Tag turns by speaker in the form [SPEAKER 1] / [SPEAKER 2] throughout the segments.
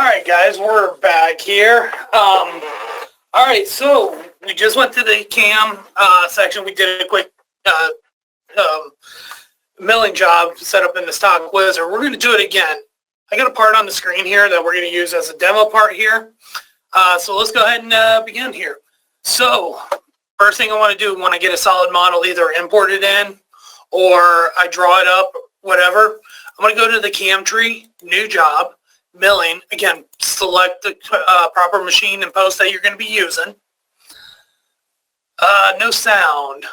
[SPEAKER 1] Alright guys, we're back here. Alright, so we just went to the CAM section. We did a quick milling job set up in the stock wizard. We're going to do it again. I got a part on the screen here that we're going to use as a demo part here. So let's go ahead and begin here. So first thing I want to do when I get a solid model either imported in or I draw it up, whatever, I'm going to go to the CAM tree, new job, milling. Again, select the proper machine and post that you're going to be using. No sound.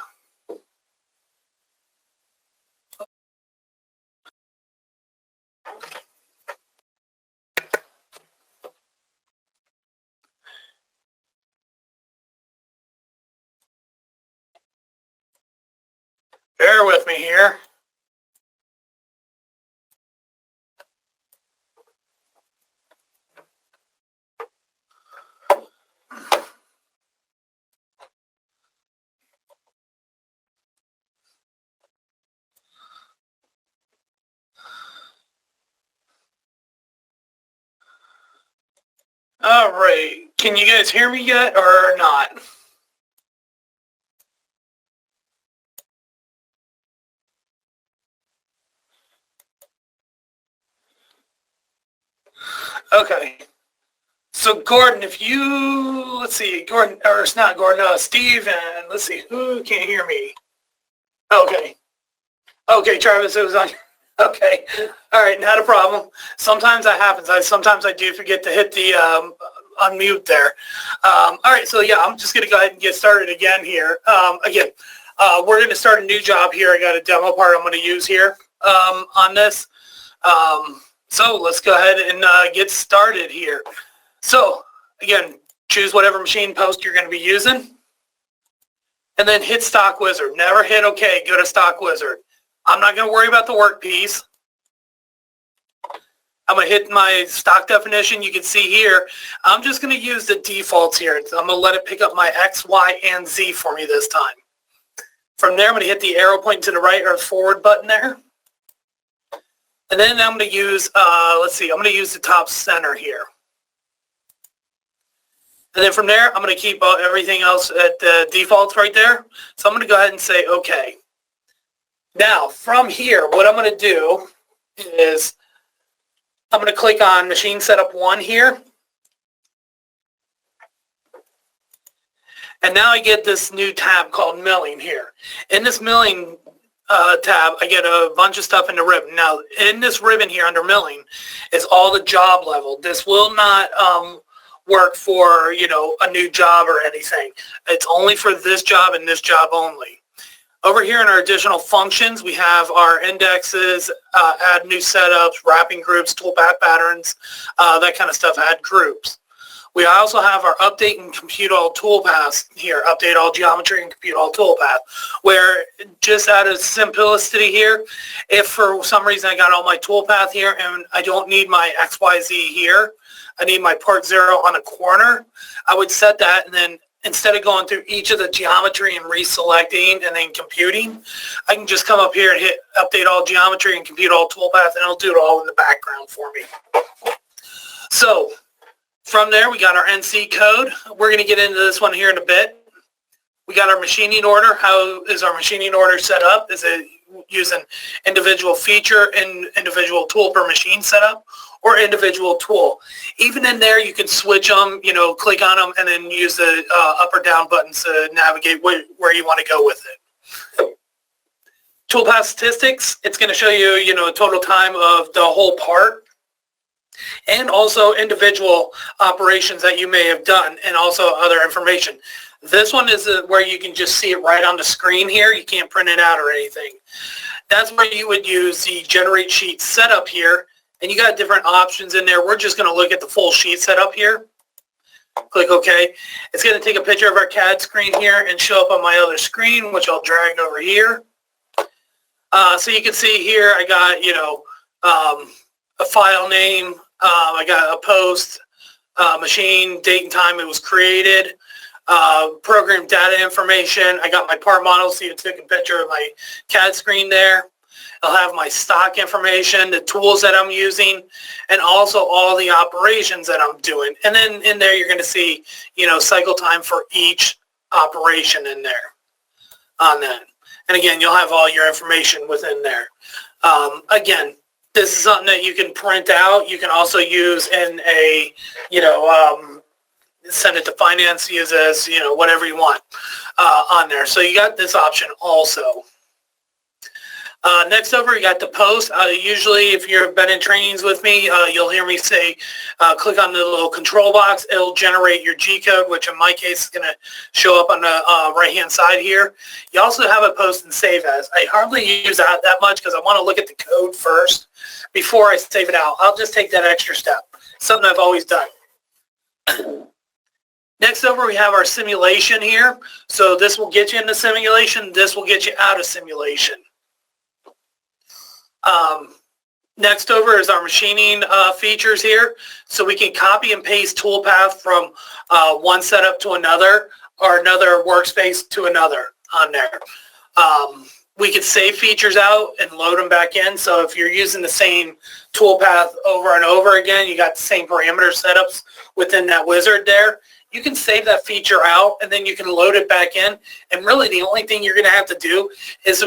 [SPEAKER 1] Bear with me here. All right, can you guys hear me yet or not? Okay. So Gordon, if you, let's see, Gordon, or it's not Gordon, Steve, and let's see, who can't hear me? Okay. Okay, Travis, it was on. Okay. All right, not a problem. Sometimes that happens. Sometimes I do forget to hit the unmute there. All right, so yeah, I'm just going to go ahead and get started again here. We're going to start a new job here. I got a demo part I'm going to use here on this. So let's go ahead and get started here. So again, choose whatever machine post you're going to be using. And then hit Stock Wizard. Never hit OK. Go to Stock Wizard. I'm not going to worry about the workpiece. I'm going to hit my stock definition. You can see here, I'm just going to use the defaults here. I'm going to let it pick up my X, Y, and Z for me this time. From there, I'm going to hit the arrow pointing to the right or forward button there. And then I'm going to use, I'm going to use the top center here. And then from there, I'm going to keep everything else at the defaults right there. So I'm going to go ahead and say OK. Now, from here, what I'm going to do is I'm going to click on Machine Setup 1 here. And now I get this new tab called Milling here. In this Milling tab, I get a bunch of stuff in the ribbon. Now, in this ribbon here under Milling is all the job level. This will not work for, a new job or anything. It's only for this job and this job only. Over here in our additional functions, we have our indexes, add new setups, wrapping groups, toolpath patterns, that kind of stuff, add groups. We also have our update and compute all toolpaths here, update all geometry and compute all toolpath, where just out of simplicity here, if for some reason I got all my toolpath here and I don't need my XYZ here, I need my part 0 on a corner, I would set that, and then instead of going through each of the geometry and reselecting and then computing, I can just come up here and hit update all geometry and compute all toolpath, and it'll do it all in the background for me. So from there, we got our NC code. We're going to get into this one here in a bit. We got our machining order. How is our machining order set up? Is it using individual feature and individual tool per machine setup, or individual tool? Even in there, you can switch them, click on them, and then use the up or down buttons to navigate where you want to go with it. Toolpath statistics, it's going to show you, total time of the whole part, and also individual operations that you may have done, and also other information. This one is where you can just see it right on the screen here. You can't print it out or anything. That's where you would use the generate sheet setup here, and you got different options in there. We're just going to look at the full sheet setup here. Click OK. It's going to take a picture of our CAD screen here and show up on my other screen, which I'll drag over here. So you can see here I got, a file name. I got a post, machine, date and time it was created, program data information. I got my part model, so you took a picture of my CAD screen there. It'll have my stock information, the tools that I'm using, and also all the operations that I'm doing. And then in there, you're going to see, cycle time for each operation in there on that. And again, you'll have all your information within there. Again, this is something that you can print out. You can also use in a, send it to finance, use as, whatever you want on there. So you got this option also. Next over, you got the post. Usually, if you've been in trainings with me, you'll hear me say, click on the little control box. It'll generate your G-code, which in my case is going to show up on the right-hand side here. You also have a post and save as. I hardly use that much because I want to look at the code first before I save it out. I'll just take that extra step. Something I've always done. Next over, we have our simulation here. So this will get you into simulation. This will get you out of simulation. Next over is our machining features here. So we can copy and paste toolpath from one setup to another or another workspace to another on there. We could save features out and load them back in. So if you're using the same toolpath over and over again, you got the same parameter setups within that wizard there. You can save that feature out and then you can load it back in. And really the only thing you're going to have to do is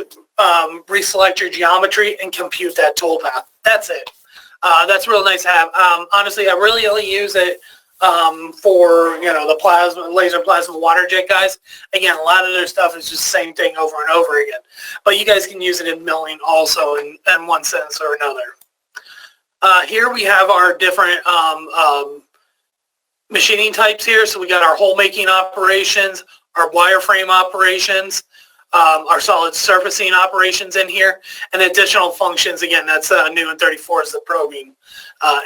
[SPEAKER 1] reselect your geometry and compute that toolpath. That's it. That's real nice to have. Honestly, I really only use it for, the laser plasma water jet guys. Again, a lot of their stuff is just the same thing over and over again. But you guys can use it in milling also in one sense or another. Here we have our different machining types here. So we got our hole making operations, our wireframe operations, our solid surfacing operations in here, and additional functions. Again, that's new in 34 is the probing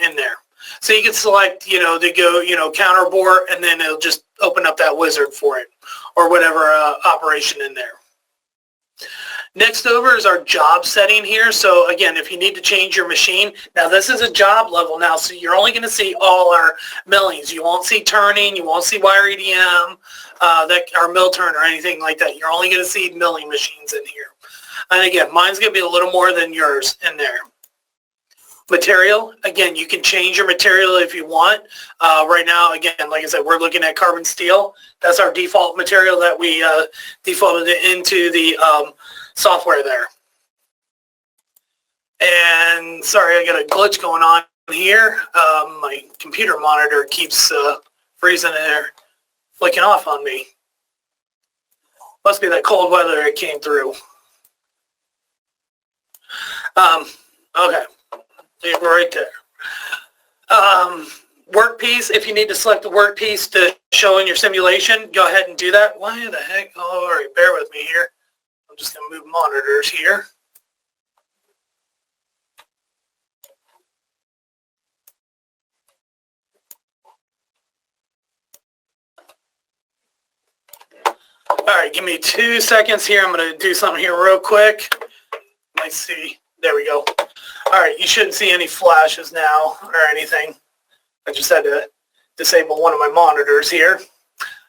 [SPEAKER 1] in there. So you can select, to go, counter bore, and then it'll just open up that wizard for it, or whatever operation in there. Next over is our job setting here. So again, if you need to change your machine, now this is a job level now, so you're only going to see all our millings. You won't see turning, you won't see wire EDM, or mill turn or anything like that. You're only going to see milling machines in here. And again, mine's going to be a little more than yours in there. Material, again, you can change your material if you want. Right now, again, like I said, we're looking at carbon steel. That's our default material that we defaulted into the software there. And sorry, I got a glitch going on here. My computer monitor keeps freezing there, flicking off on me. Must be that cold weather that came through. Okay. Right there. Workpiece, if you need to select the workpiece to show in your simulation, go ahead and do that. Why the heck? Oh, all right, bear with me here. I'm just going to move monitors here. All right, give me 2 seconds here. I'm going to do something here real quick. Might see. There we go. All right, you shouldn't see any flashes now or anything. I just had to disable one of my monitors here.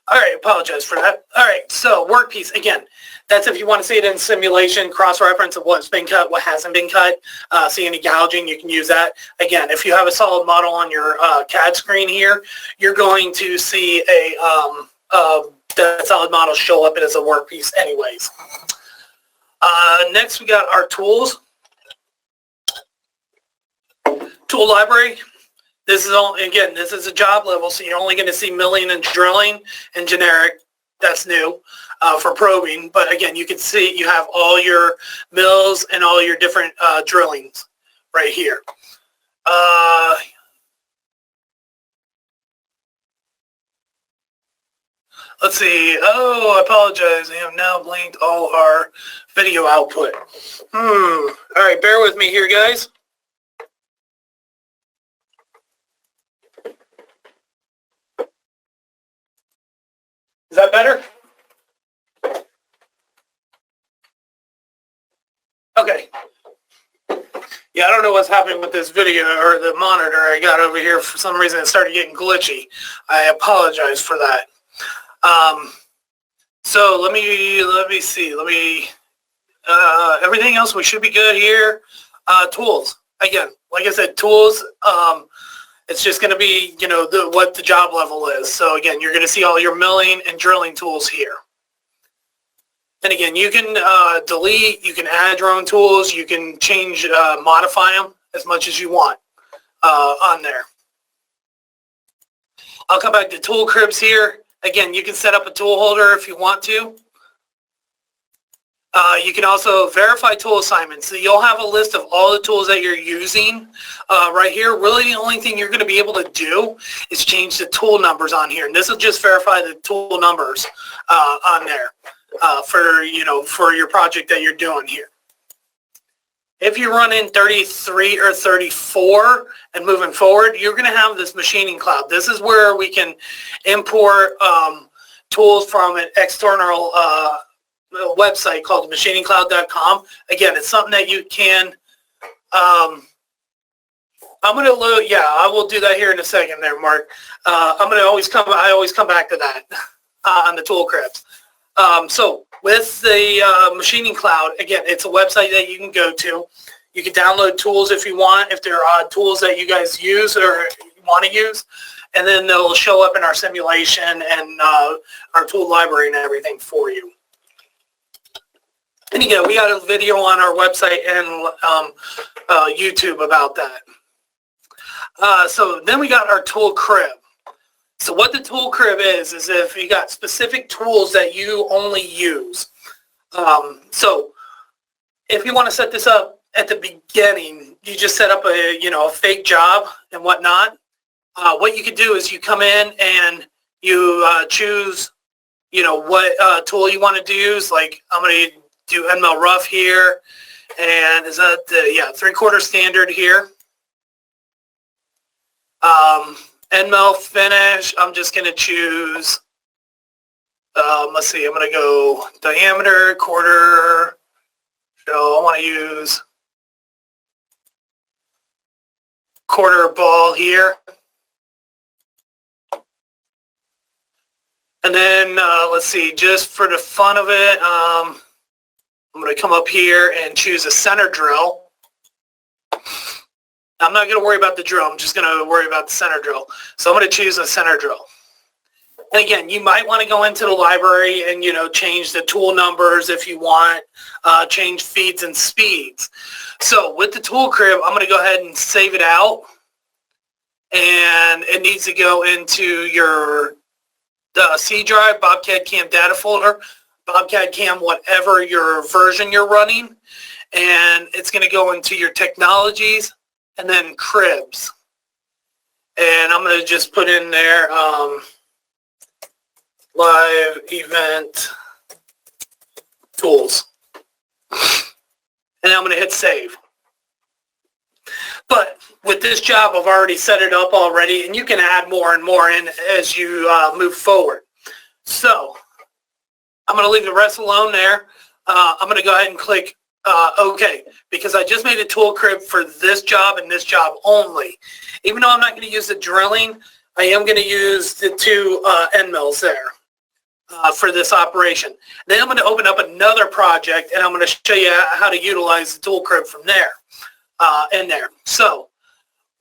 [SPEAKER 1] All right, apologize for that. All right, so workpiece, again, that's if you want to see it in simulation, cross-reference of what's been cut, what hasn't been cut, see any gouging, you can use that. Again, if you have a solid model on your CAD screen here, you're going to see that solid model show up as a workpiece anyways. Next, we got our tools. Tool library. This is all, again, this is a job level, so you're only going to see milling and drilling and generic. That's new for probing. But again, you can see you have all your mills and all your different drillings right here. Let's see. Oh, I apologize. I have now blinked all our video output. All right, bear with me here, guys. Is that better? Okay. Yeah, I don't know what's happening with this video or the monitor I got over here. For some reason, it started getting glitchy. I apologize for that. So let me see. everything else, we should be good here. Tools. Again, like I said, tools, it's just going to be, you know, what the job level is. So again, you're going to see all your milling and drilling tools here. And again, you can delete, you can add your own tools, you can change, modify them as much as you want on there. I'll come back to tool cribs here. Again, you can set up a tool holder if you want to. You can also verify tool assignments. So you'll have a list of all the tools that you're using right here. Really, the only thing you're going to be able to do is change the tool numbers on here. And this will just verify the tool numbers on there for, you know, for your project that you're doing here. If you run in 33 or 34 and moving forward, you're going to have this machining cloud. This is where we can import tools from an external website called machiningcloud.com. Again, it's something that you can, I'm going to load, yeah, I will do that here in a second there, Mark. I always come back to that on the tool cribs. So with the machining cloud, again, it's a website that you can go to. You can download tools if you want, if there are tools that you guys use or want to use, and then they'll show up in our simulation and our tool library and everything for you. And again, we got a video on our website and YouTube about that. So then we got our tool crib. So what the tool crib is if you got specific tools that you only use. So if you want to set this up at the beginning, you just set up a, you know, a fake job and whatnot. What you could do is you come in and you choose, you know, what tool you want to use. Like I'm going to do end mill rough here, and is that the, yeah, 3/4 standard here. End mill finish, I'm just going to choose, let's see, I'm going to go diameter, quarter, so I want to use quarter ball here. And then, let's see, just for the fun of it, I'm going to come up here and choose a center drill. I'm not going to worry about the drill. I'm just going to worry about the center drill. So I'm going to choose a center drill. And again, you might want to go into the library and, you know, change the tool numbers if you want, change feeds and speeds. So with the tool crib, I'm going to go ahead and save it out. And it needs to go into your C drive, BobCAD CAM data folder, BobCAD CAM, whatever your version you're running. And it's going to go into your technologies and then cribs. And I'm going to just put in there live event tools. And I'm going to hit save. But with this job, I've already set it up already, and you can add more and more in as you move forward. So I'm going to leave the rest alone there. I'm going to go ahead and click OK, because I just made a tool crib for this job and this job only. Even though I'm not going to use the drilling, I am going to use the two end mills there for this operation. Then I'm going to open up another project, and I'm going to show you how to utilize the tool crib from there, in there. So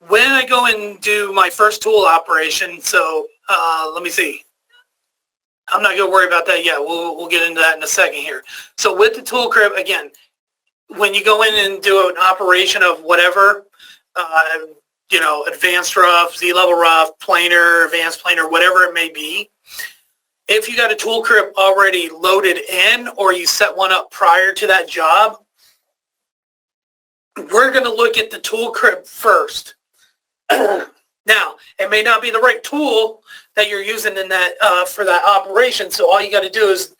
[SPEAKER 1] when I go and do my first tool operation, so let me see. I'm not going to worry about that yet. We'll get into that in a second here. So with the tool crib, again, when you go in and do an operation of whatever, you know, advanced rough, Z-level rough, planer, advanced planer, whatever it may be, if you got a tool crib already loaded in or you set one up prior to that job, we're going to look at the tool crib first. Now, it may not be the right tool that you're using in that for that operation, so all you got to do is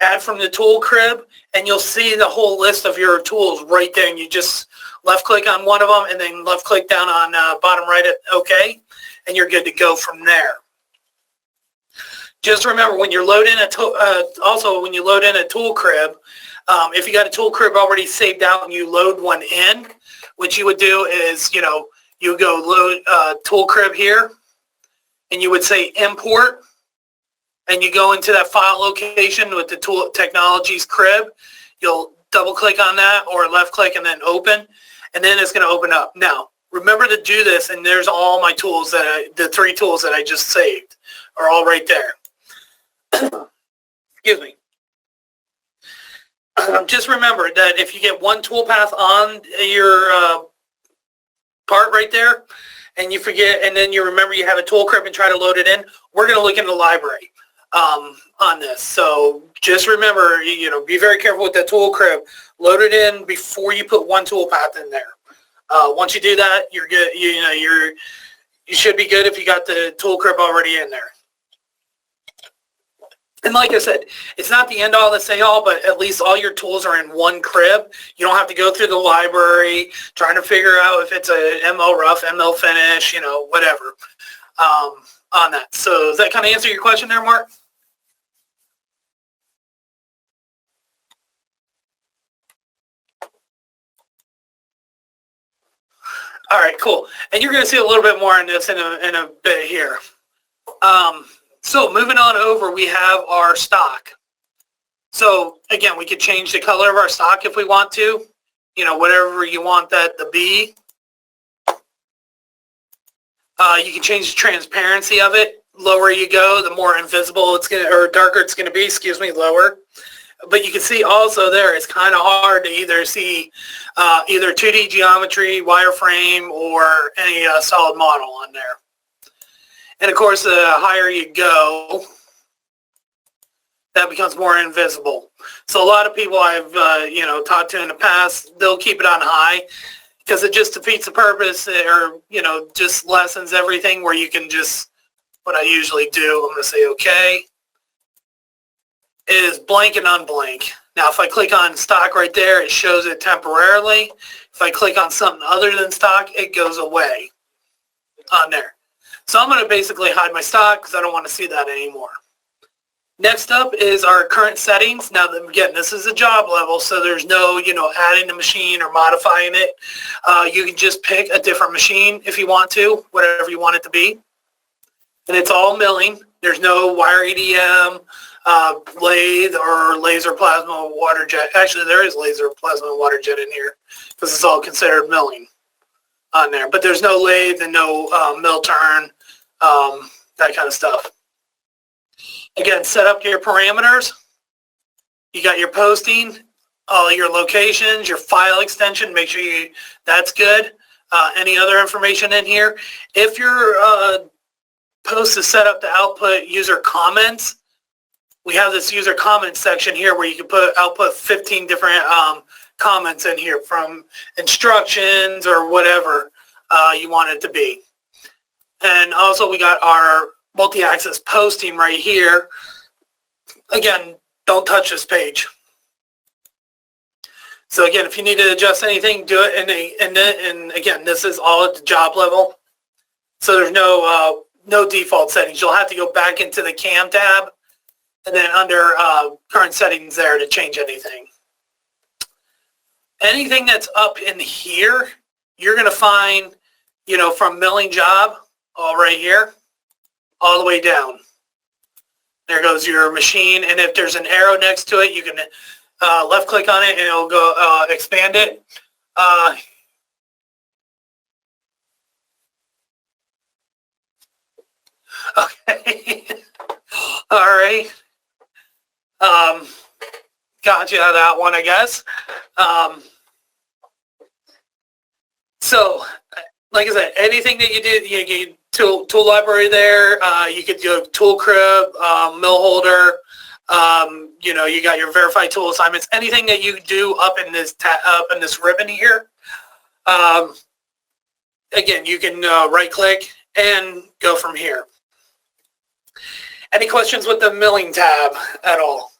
[SPEAKER 1] add from the tool crib, and you'll see the whole list of your tools right there, and you just left click on one of them and then left click down on bottom right at OK, and you're good to go from there. Just remember, when you're loading also when you load in a tool crib, if you got a tool crib already saved out and you load one in, what you would do is, you know, you go load tool crib here, and you would say import, and you go into that file location with the tool technologies crib. You'll double click on that or left click and then open, and then it's going to open up. Now, remember to do this, and there's all my tools the 3 tools that I just saved are all right there. Excuse me. Just remember that if you get one toolpath on your part right there, and you forget, and then you remember you have a tool crib and try to load it in, we're going to look in the library on this. So just remember, be very careful with that tool crib. Load it in before you put one toolpath in there. Once you do that, you're good. You should be good if you got the tool crib already in there. And like I said, it's not the end all, the say all, but at least all your tools are in one crib. You don't have to go through the library trying to figure out if it's a ML rough, ML finish, whatever on that. So does that kind of answer your question there, Mark? All right, cool. And you're going to see a little bit more on this in a bit here. So moving on over, we have our stock. So again, we could change the color of our stock if we want to, whatever you want that to be. You can change the transparency of it. Lower you go, the more invisible it's going to, or darker it's going to be, lower. But you can see also there, it's kind of hard to either see either 2D geometry, wireframe, or any solid model on there. And of course, the higher you go, that becomes more invisible. So a lot of people I've talked to in the past, they'll keep it on high because it just defeats the purpose, or just lessens everything. Where you can just, what I usually do, I'm going to say okay, is blank and unblank. Now, if I click on stock right there, it shows it temporarily. If I click on something other than stock, it goes away on there. So I'm going to basically hide my stock because I don't want to see that anymore. Next up is our current settings. Now, again, this is a job level, so there's no, adding the machine or modifying it. You can just pick a different machine if you want to, whatever you want it to be. And it's all milling. There's no wire EDM, lathe, or laser plasma water jet. Actually, there is laser plasma water jet in here because it's all considered milling on there. But there's no lathe and no mill turn, that kind of stuff. Again, set up your parameters. You got your posting, all your locations, your file extension. Make sure that's good. Any other information in here. If your post is set up to output user comments, we have this user comments section here where you can output 15 different comments in here, from instructions or whatever you want it to be. And also we got our multi-axis posting right here. Again, don't touch this page. So again, if you need to adjust anything, do it. And again, this is all at the job level. So there's no default settings. You'll have to go back into the CAM tab and then under current settings there to change anything. Anything that's up in here, you're going to find, from milling job, all right here, all the way down. There goes your machine, and if there's an arrow next to it, you can left click on it and it'll go expand it. Okay. All right. Got you that one, I guess. So, like I said, anything that you did, you get tool library there. You could do a tool crib, mill holder. You got your verified tool assignments. Anything that you do up in this ribbon here. Again, you can right click and go from here. Any questions with the milling tab at all?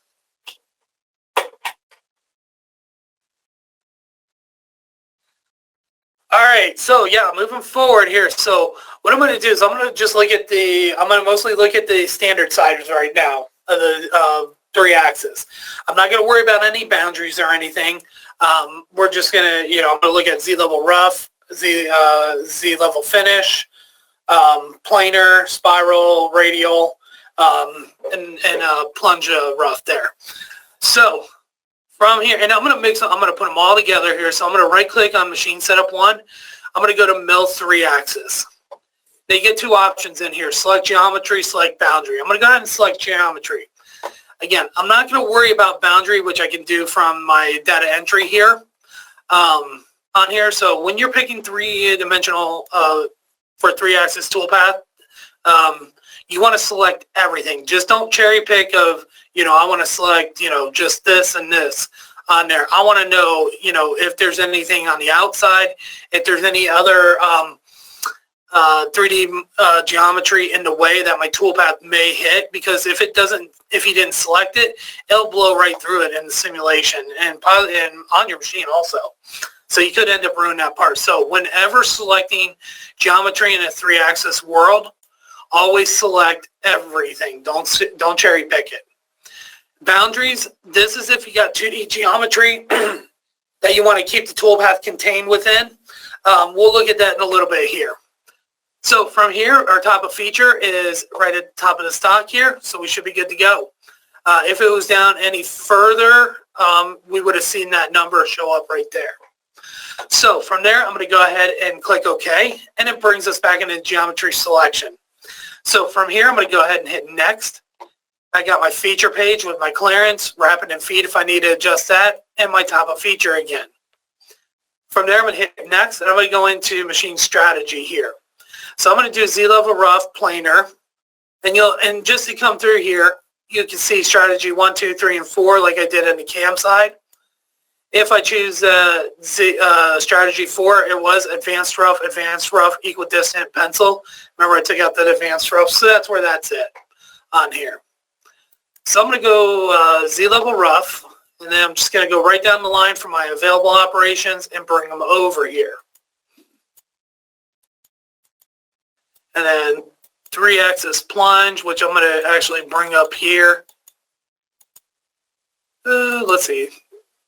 [SPEAKER 1] All right, so yeah, moving forward here. So what I'm going to do is I'm going to just look at I'm going to mostly look at the standard siders right now of the 3-axis. I'm not going to worry about any boundaries or anything. We're just going to, I'm going to look at Z-level rough, Z-level finish, planar, spiral, radial, and plunge rough there. So from here, and I'm going to mix them, I'm going to put them all together here. So I'm going to right click on machine setup 1. I'm going to go to mill 3 axis. Now you get 2 options in here, select geometry, select boundary. I'm going to go ahead and select geometry. Again, I'm not going to worry about boundary, which I can do from my data entry here on here. So when you're picking 3-dimensional for 3-axis toolpath, you want to select everything. Just don't cherry pick of, I want to select, just this and this on there. I want to know, if there's anything on the outside, if there's any other 3D geometry in the way that my toolpath may hit, because if you didn't select it, it'll blow right through it in the simulation and on your machine also. So you could end up ruining that part. So whenever selecting geometry in a 3-axis world, always select everything. Don't cherry pick it. Boundaries, this is if you got 2D geometry that you want to keep the toolpath contained within. We'll look at that in a little bit here. So from here, our top of feature is right at the top of the stock here, so we should be good to go. If it was down any further, we would have seen that number show up right there. So from there, I'm going to go ahead and click OK, and it brings us back into geometry selection. So from here, I'm going to go ahead and hit Next. I got my feature page with my clearance, rapid and feed if I need to adjust that, and my top of feature again. From there, I'm going to hit Next, and I'm going to go into machine strategy here. So I'm going to do Z-level rough, planar, and just to come through here, you can see strategy 1, 2, 3, and 4 like I did on the CAM side. If I choose strategy 4, it was advanced rough, equidistant, pencil. Remember, I took out that advanced rough, so that's where that's it on here. So I'm going to go Z-level rough, and then I'm just going to go right down the line for my available operations and bring them over here. And then 3-axis plunge, which I'm going to actually bring up here. Let's see,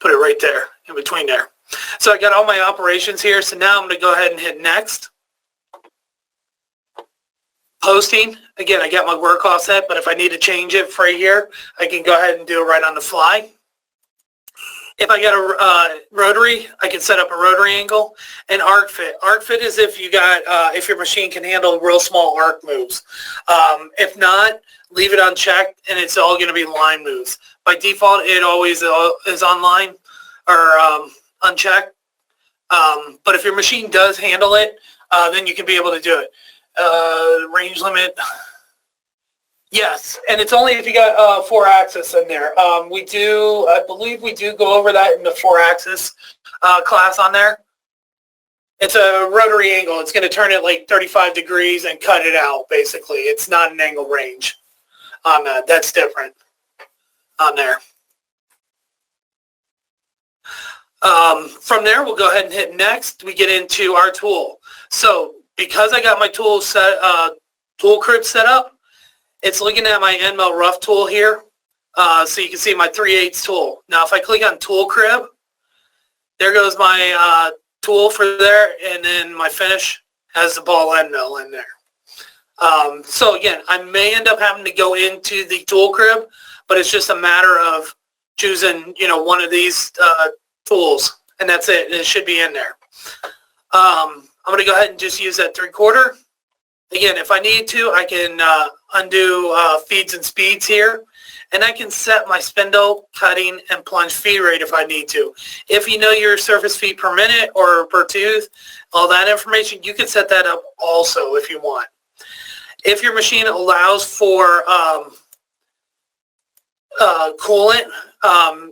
[SPEAKER 1] put it right there, in between there. So I got all my operations here, so now I'm going to go ahead and hit Next. Posting, again, I got my work offset, but if I need to change it for here, I can go ahead and do it right on the fly. If I got a rotary, I can set up a rotary angle. And arc fit. Arc fit is if you got, if your machine can handle real small arc moves. If not, leave it unchecked, and it's all going to be line moves. By default, it always is on line or unchecked. But if your machine does handle it, then you can be able to do it. Range limit. Yes, and it's only if you got 4-axis in there. I believe we do go over that in the 4-axis class on there. It's a rotary angle. It's going to turn it like 35 degrees and cut it out, basically. It's not an angle range on that. That's different on there. From there, we'll go ahead and hit Next. We get into our tool. So because I got my tool crib set up, it's looking at my end mill rough tool here. So you can see my 3/8 tool. Now if I click on tool crib, there goes my tool for there, and then my finish has the ball end mill in there. So again, I may end up having to go into the tool crib, but it's just a matter of choosing, one of these tools, and that's it. It should be in there. I'm going to go ahead and just use that 3/4. Again, if I need to, I can undo feeds and speeds here, and I can set my spindle, cutting, and plunge feed rate if I need to. If you know your surface feet per minute or per tooth, all that information, you can set that up also if you want. If your machine allows for coolant,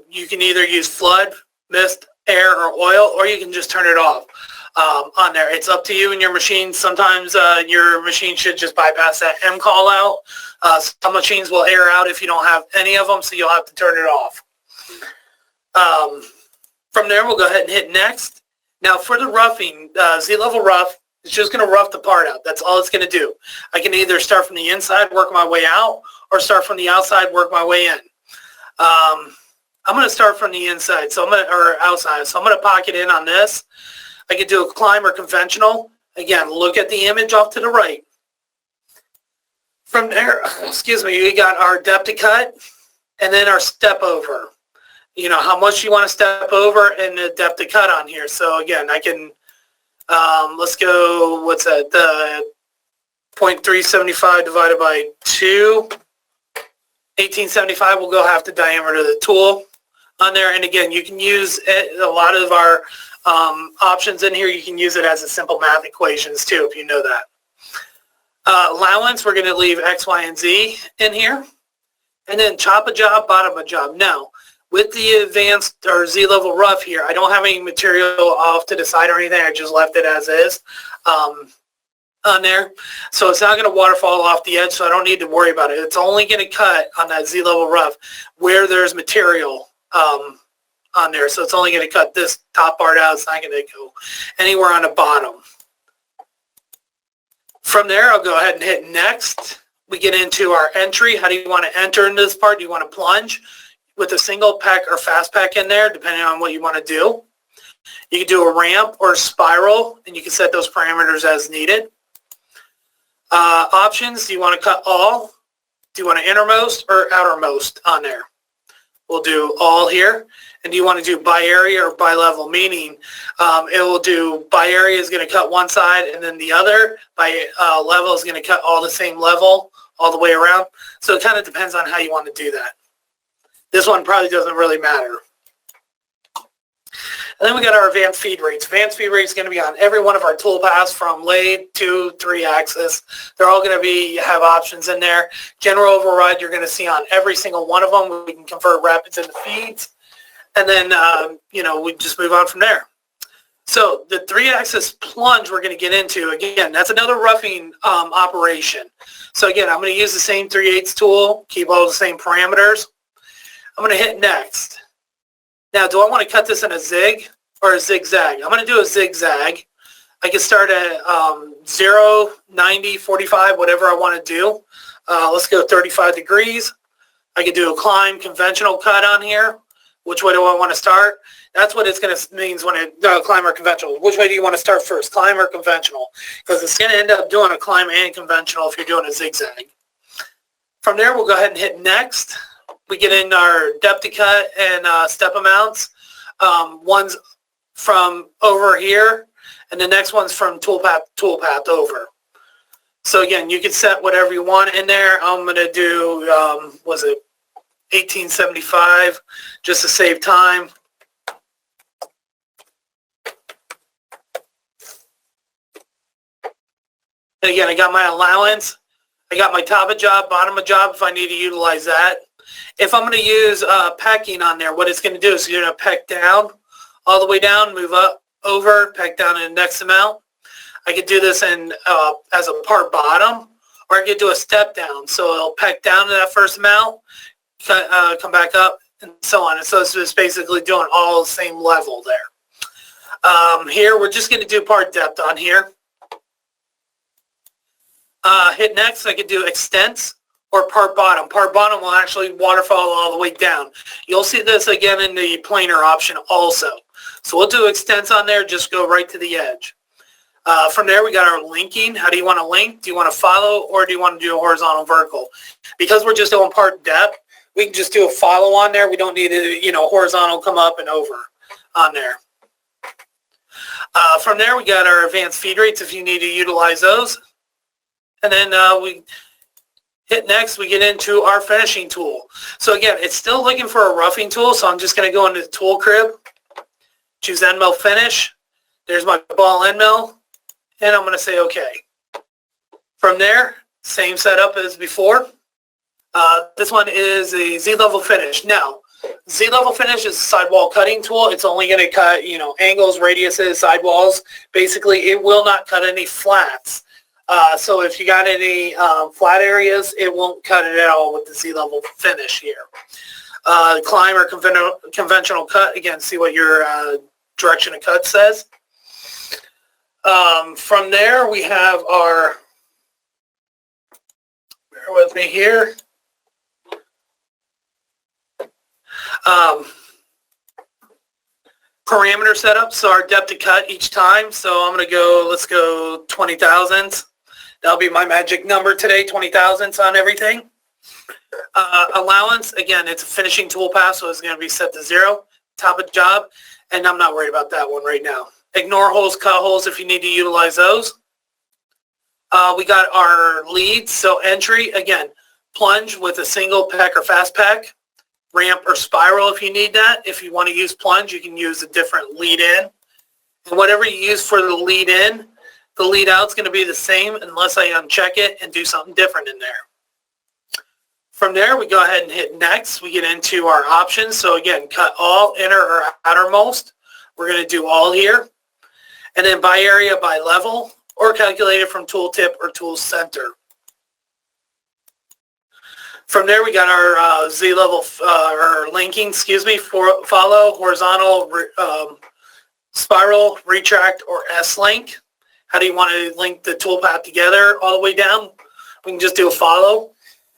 [SPEAKER 1] you can either use flood, mist, air, or oil, or you can just turn it off. On there. It's up to you and your machine. Sometimes your machine should just bypass that M call out. Some machines will air out if you don't have any of them, so you'll have to turn it off. From there, we'll go ahead and hit Next. Now for the roughing, Z-level rough is just going to rough the part out. That's all it's going to do. I can either start from the inside, work my way out, or start from the outside, work my way in. I'm going to start from the inside, or outside. So I'm going to pocket in on this. I could do a climb or conventional. Again, look at the image off to the right. From there, excuse me, we got our depth to cut and then our step over. how much you want to step over and the depth of cut on here. So again, I can, let's go, what's that, the 0.375 divided by 2, 1875 will go half the diameter of the tool on there. And again, you can use a lot of our options in here. You can use it as a simple math equations too, if you know that. Allowance, we're going to leave X, Y, and Z in here. And then top of job, bottom of job. Now, with the advanced or Z-level rough here, I don't have any material off to the side or anything. I just left it as is on there. So it's not going to waterfall off the edge, so I don't need to worry about it. It's only going to cut on that Z-level rough where there's material on there. So it's only going to cut this top part out. It's not going to go anywhere on the bottom. From there, I'll go ahead and hit next. We get into our entry. How do you want to enter in this part? Do you want to plunge with a single peck or fast peck in there, depending on what you want to do? You can do a ramp or a spiral, and you can set those parameters as needed. Options, do you want to cut all? Do you want to innermost or outermost on there? We'll do all here. And do you want to do by area or by level? Meaning it will do by area is going to cut one side, and then the other by level is going to cut all the same level all the way around. So it kind of depends on how you want to do that. This one probably doesn't really matter. And then we got our advanced feed rates. Advanced feed rate is going to be on every one of our tool paths from lathe to 3-axis. They're all going to have options in there. General override you're going to see on every single one of them. We can convert rapids into feeds. And then, we just move on from there. So the 3-axis plunge we're going to get into, again, that's another roughing operation. So again, I'm going to use the same 3/8 tool, keep all the same parameters. I'm going to hit next. Now, do I want to cut this in a zig or a zigzag? I'm going to do a zigzag. I can start at 0, 90, 45, whatever I want to do. Let's go 35 degrees. I can do a climb conventional cut on here. Which way do I want to start? That's what it's going to means when it climb or conventional. Which way do you want to start first, climb or conventional? Because it's going to end up doing a climb and conventional if you're doing a zigzag. From there, we'll go ahead and hit next. We get in our depth of cut and step amounts. One's from over here, and the next one's from toolpath over. So again, you can set whatever you want in there. I'm going to do, 1875, just to save time. And again, I got my allowance. I got my top of job, bottom of job if I need to utilize that. If I'm going to use pecking on there, what it's going to do is you're going to peck down, all the way down, move up, over, peck down in the next amount. I could do this in as a part bottom, or I could do a step down. So it'll peck down to that first amount, come back up, and so on. And so it's just basically doing all the same level there. Here, we're just going to do part depth on here. Hit next. I could do extents or part bottom. Part bottom will actually waterfall all the way down. You'll see this again in the planer option also. So we'll do extents on there, just go right to the edge. From there, we got our linking. How do you want to link? Do you want to follow, or do you want to do a horizontal vertical? Because we're just doing part depth, we can just do a follow on there. We don't need to, horizontal come up and over on there. From there, we got our advanced feed rates if you need to utilize those. And then we hit next, we get into our finishing tool. So again, it's still looking for a roughing tool, so I'm just going to go into the tool crib, choose end mill finish. There's my ball end mill, and I'm going to say OK. From there, same setup as before. This one is a Z-level finish. Now, Z-level finish is a sidewall cutting tool. It's only going to cut, angles, radiuses, sidewalls. Basically, it will not cut any flats. So if you got any flat areas, it won't cut it at all with the Z-level finish here. Climb or conventional cut, again, see what your direction of cut says. From there, we have our, bear with me here, parameter setup. So our depth of cut each time. So I'm going to go, let's go 20 thousandths. That'll be my magic number today, 20 thousandths on everything. Allowance, again, it's a finishing toolpath, so it's going to be set to 0, top of job, and I'm not worried about that one right now. Ignore holes, cut holes if you need to utilize those. We got our leads, so entry, again, plunge with a single pack or fast pack, ramp or spiral if you need that. If you want to use plunge, you can use a different lead in. And whatever you use for the lead in, the lead out is going to be the same unless I uncheck it and do something different in there. From there, we go ahead and hit next. We get into our options. So again, cut all, inner or outermost. We're going to do all here. And then by area, by level, or calculate it from tooltip or tool center. From there, we got our Z-level, or linking, follow, horizontal, spiral, retract, or S-link. How do you want to link the toolpath together all the way down? We can just do a follow.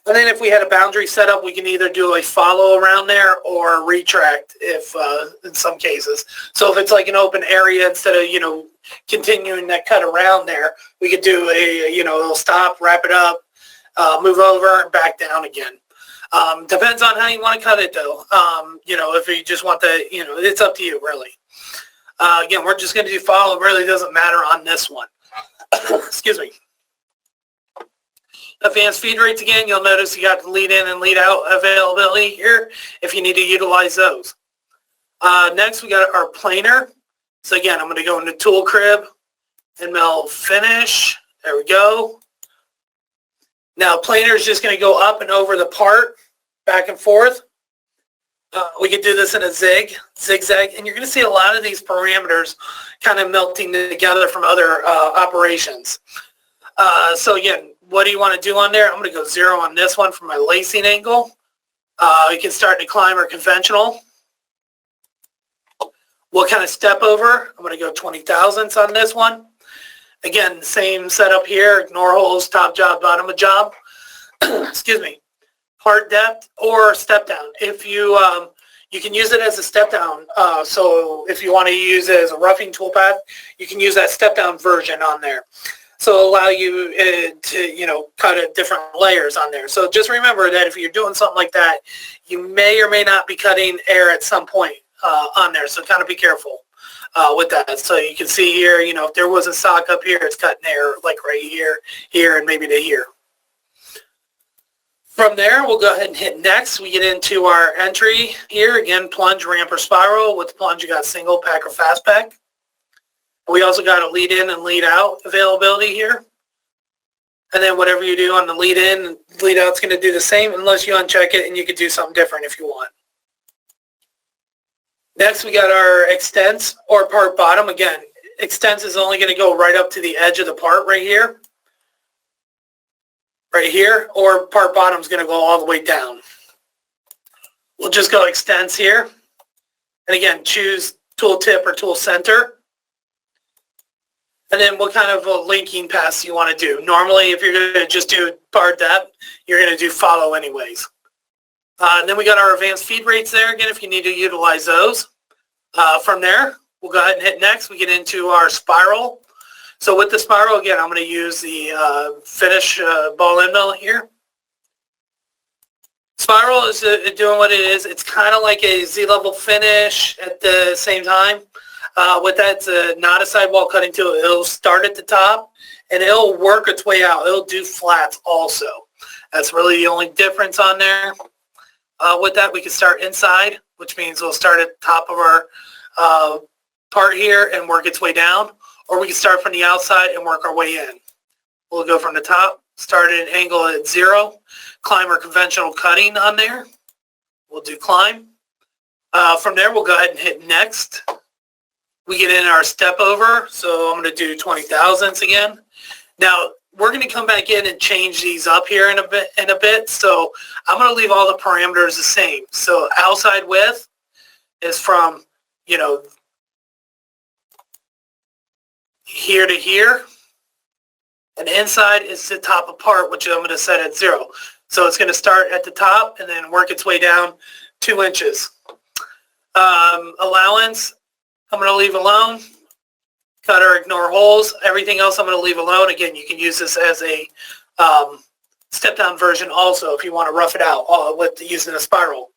[SPEAKER 1] And then if we had a boundary set up, we can either do a follow around there or retract if in some cases. So if it's like an open area, instead of, continuing that cut around there, we could do a, it'll stop, wrap it up, move over, and back down again. Depends on how you want to cut it though. If you just want the, it's up to you really. Again, we're just going to do follow. It really doesn't matter on this one. Excuse me. Advanced feed rates again, you'll notice you got the lead in and lead out availability here if you need to utilize those. Next, we got our planer. So again, I'm going to go into tool crib and mill finish. There we go. Now, planer is just going to go up and over the part, back and forth. We could do this in a zigzag, and you're going to see a lot of these parameters kind of melting together from other operations. So again, what do you want to do on there? I'm going to go 0 on this one for my lacing angle. You can start to climb or conventional. What kind of step over? I'm going to go 20 thousandths on this one. Again, same setup here. Ignore holes, top job, bottom of job. Excuse me. Part depth or step down. If you you can use it as a step down. So if you want to use it as a roughing toolpath, you can use that step down version on there. So it'll allow you to cut at different layers on there. So just remember that if you're doing something like that, you may or may not be cutting air at some point on there. So kind of be careful with that. So you can see here, if there was a sock up here, it's cutting air like right here, here, and maybe to here. From there, we'll go ahead and hit next. We get into our entry here. Again, plunge, ramp, or spiral. With the plunge, you got single pack or fast pack. We also got a lead in and lead out availability here. And then whatever you do on the lead in, lead out is going to do the same unless you uncheck it, and you could do something different if you want. Next, we got our extents or part bottom. Again, extents is only going to go right up to the edge of the part right here. Right here, or part bottom is going to go all the way down. We'll just go extents here. And again, choose tool tip or tool center. And then what kind of linking paths you want to do. Normally, if you're going to just do part depth, you're going to do follow anyways. And then we got our advanced feed rates there, again, if you need to utilize those. From there, we'll go ahead and hit next. We get into our spiral. So with the spiral, again, I'm going to use the finish ball end mill here. Spiral is doing what it is. It's kind of like a Z-level finish at the same time. With that, it's not a sidewall cutting tool. It'll start at the top, and it'll work its way out. It'll do flats also. That's really the only difference on there. With that, we can start inside, which means we'll start at the top of our part here and work its way down. Or we can start from the outside and work our way in. We'll go from the top, start at an angle at 0, climb or conventional cutting on there. We'll do climb. From there, we'll go ahead and hit next. We get in our step over, so I'm going to do 20 thousandths again. Now, we're going to come back in and change these up here in a bit. So I'm going to leave all the parameters the same. So outside width is from, here to here, and inside is the top of part, which I'm going to set at 0. So it's going to start at the top and then work its way down 2 inches. Allowance, I'm going to leave alone. Cut or ignore holes. Everything else I'm going to leave alone. Again, you can use this as a step-down version also if you want to rough it out with using a spiral.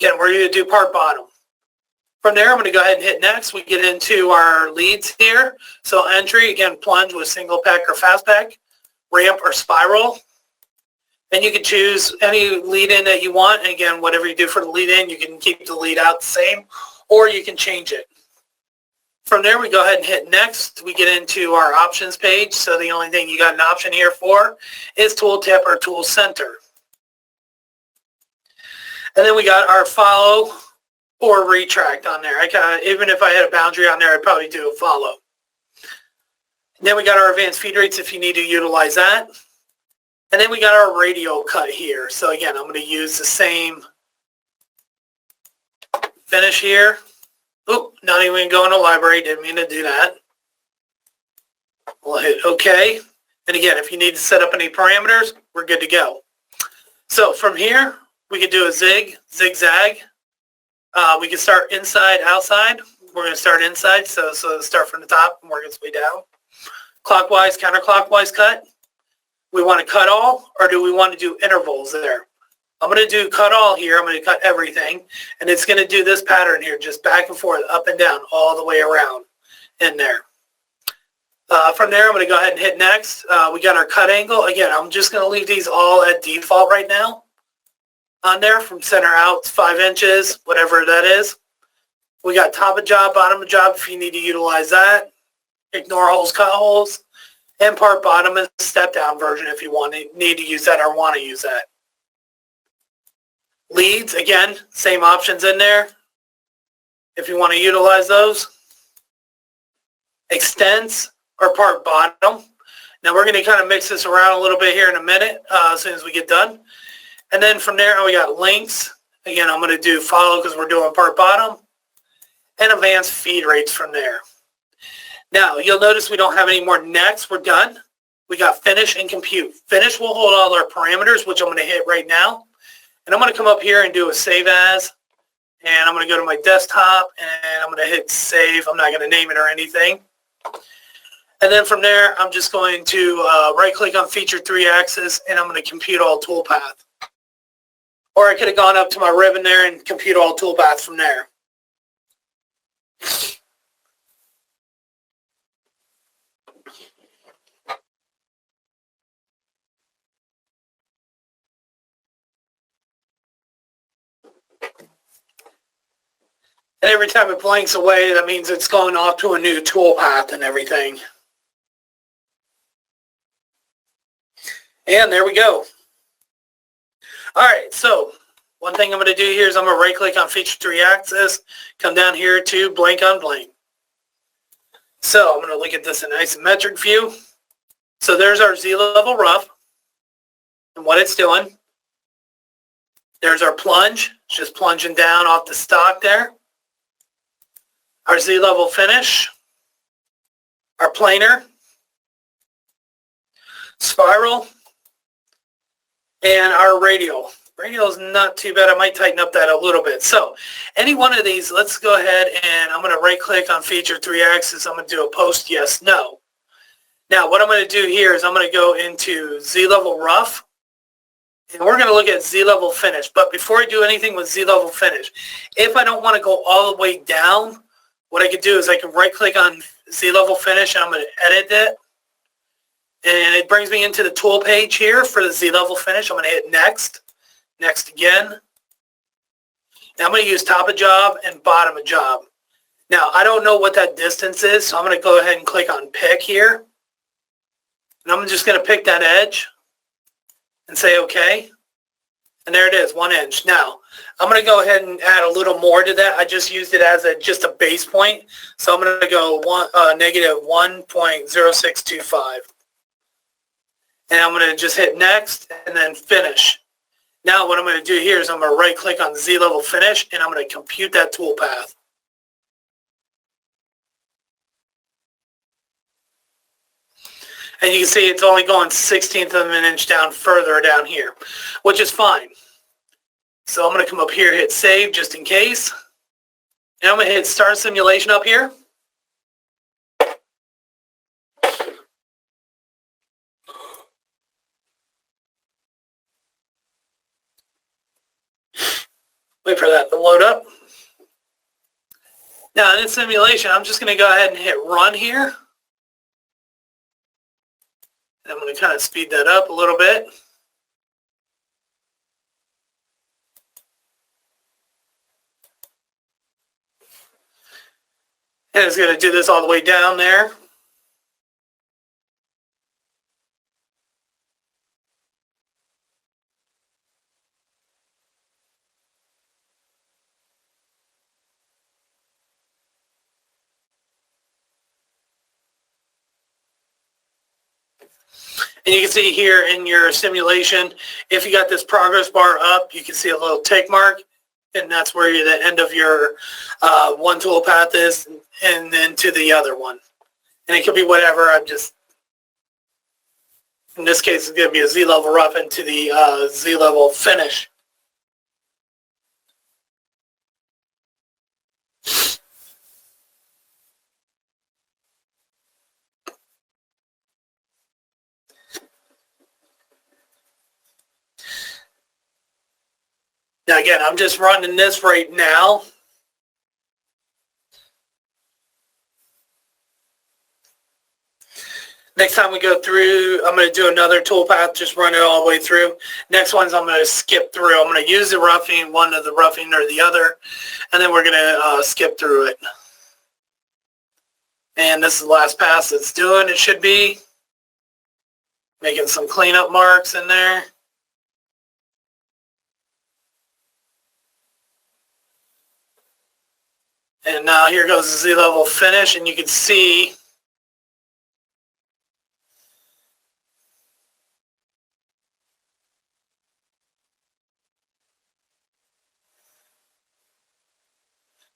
[SPEAKER 1] Again, we're going to do part bottom. From there, I'm going to go ahead and hit next. We get into our leads here. So entry, again, plunge with single pack or fast pack, ramp or spiral. And you can choose any lead in that you want. And again, whatever you do for the lead in, you can keep the lead out the same, or you can change it. From there, we go ahead and hit next. We get into our options page. So the only thing you got an option here for is tooltip or tool center. And then we got our follow or retract on there. Even if I had a boundary on there, I'd probably do a follow. And then we got our advanced feed rates if you need to utilize that. And then we got our radial cut here. So again, I'm going to use the same finish here. Oop, not even going to library. Didn't mean to do that. We'll hit OK. And again, if you need to set up any parameters, we're good to go. So from here, we could do a zigzag. We can start inside, outside. We're going to start inside, so start from the top and work its way down. Clockwise, counterclockwise cut. We want to cut all, or do we want to do intervals there? I'm going to do cut all here. I'm going to cut everything, and it's going to do this pattern here, just back and forth, up and down, all the way around in there. From there, I'm going to go ahead and hit next. We got our cut angle. Again, I'm just going to leave these all at default right now. On there, from center out, 5 inches, whatever that is. We got top of job, bottom of job if you need to utilize that. Ignore holes, cut holes. And part bottom is step down version if you need to use that or want to use that. Leads, again, same options in there if you want to utilize those. Extents or part bottom. Now we're going to kind of mix this around a little bit here in a minute as soon as we get done. And then from there, we got links. Again, I'm going to do follow because we're doing part bottom. And advanced feed rates from there. Now, you'll notice we don't have any more next. We're done. We got finish and compute. Finish will hold all our parameters, which I'm going to hit right now. And I'm going to come up here and do a save as. And I'm going to go to my desktop, and I'm going to hit save. I'm not going to name it or anything. And then from there, I'm just going to right-click on Feature 3-axis, and I'm going to compute all toolpath. Or I could have gone up to my ribbon there and compute all toolpath from there. And every time it blanks away, that means it's going off to a new toolpath and everything. And there we go. All right, so one thing I'm going to do here is I'm going to right-click on Feature 3-axis, come down here to blank on blank. So I'm going to look at this in isometric view. So there's our Z-level rough and what it's doing. There's our plunge, it's just plunging down off the stock there. Our Z-level finish, our planar, spiral, and our radial. Radial is not too bad. I might tighten up that a little bit. So any one of these, let's go ahead and I'm going to right click on Feature 3-axis. I'm going to do a post yes, no. Now what I'm going to do here is I'm going to go into Z-level rough. And we're going to look at Z-level finish. But before I do anything with Z-level finish, if I don't want to go all the way down, what I could do is I can right click on Z-level finish and I'm going to edit it. And it brings me into the tool page here for the Z-level finish. I'm going to hit next. Next again. Now I'm going to use top of job and bottom of job. Now I don't know what that distance is, so I'm going to go ahead and click on pick here. And I'm just going to pick that edge and say OK. And there it is, 1 inch. Now I'm going to go ahead and add a little more to that. I just used it as just a base point. So I'm going to go negative 1.0625. And I'm going to just hit next and then finish. Now what I'm going to do here is I'm going to right click on Z-level finish and I'm going to compute that toolpath. And you can see it's only going 1/16 of an inch down further down here, which is fine. So I'm going to come up here, hit save just in case. And I'm going to hit start simulation up here. load up. Now in this simulation, I'm just going to go ahead and hit run here. And I'm going to kind of speed that up a little bit. And it's going to do this all the way down there. And you can see here in your simulation, if you got this progress bar up, you can see a little tick mark, and that's where the end of your one toolpath is, and then to the other one. And it could be whatever. In this case, it's going to be a Z-level rough into the Z-level finish. Now again, I'm just running this right now. Next time we go through, I'm going to do another toolpath, just run it all the way through. Next one's I'm going to skip through. I'm going to use the roughing, one of the roughing or the other, and then we're going to skip through it. And this is the last pass it's doing. It should be making some cleanup marks in there. And now here goes the Z-level finish, and you can see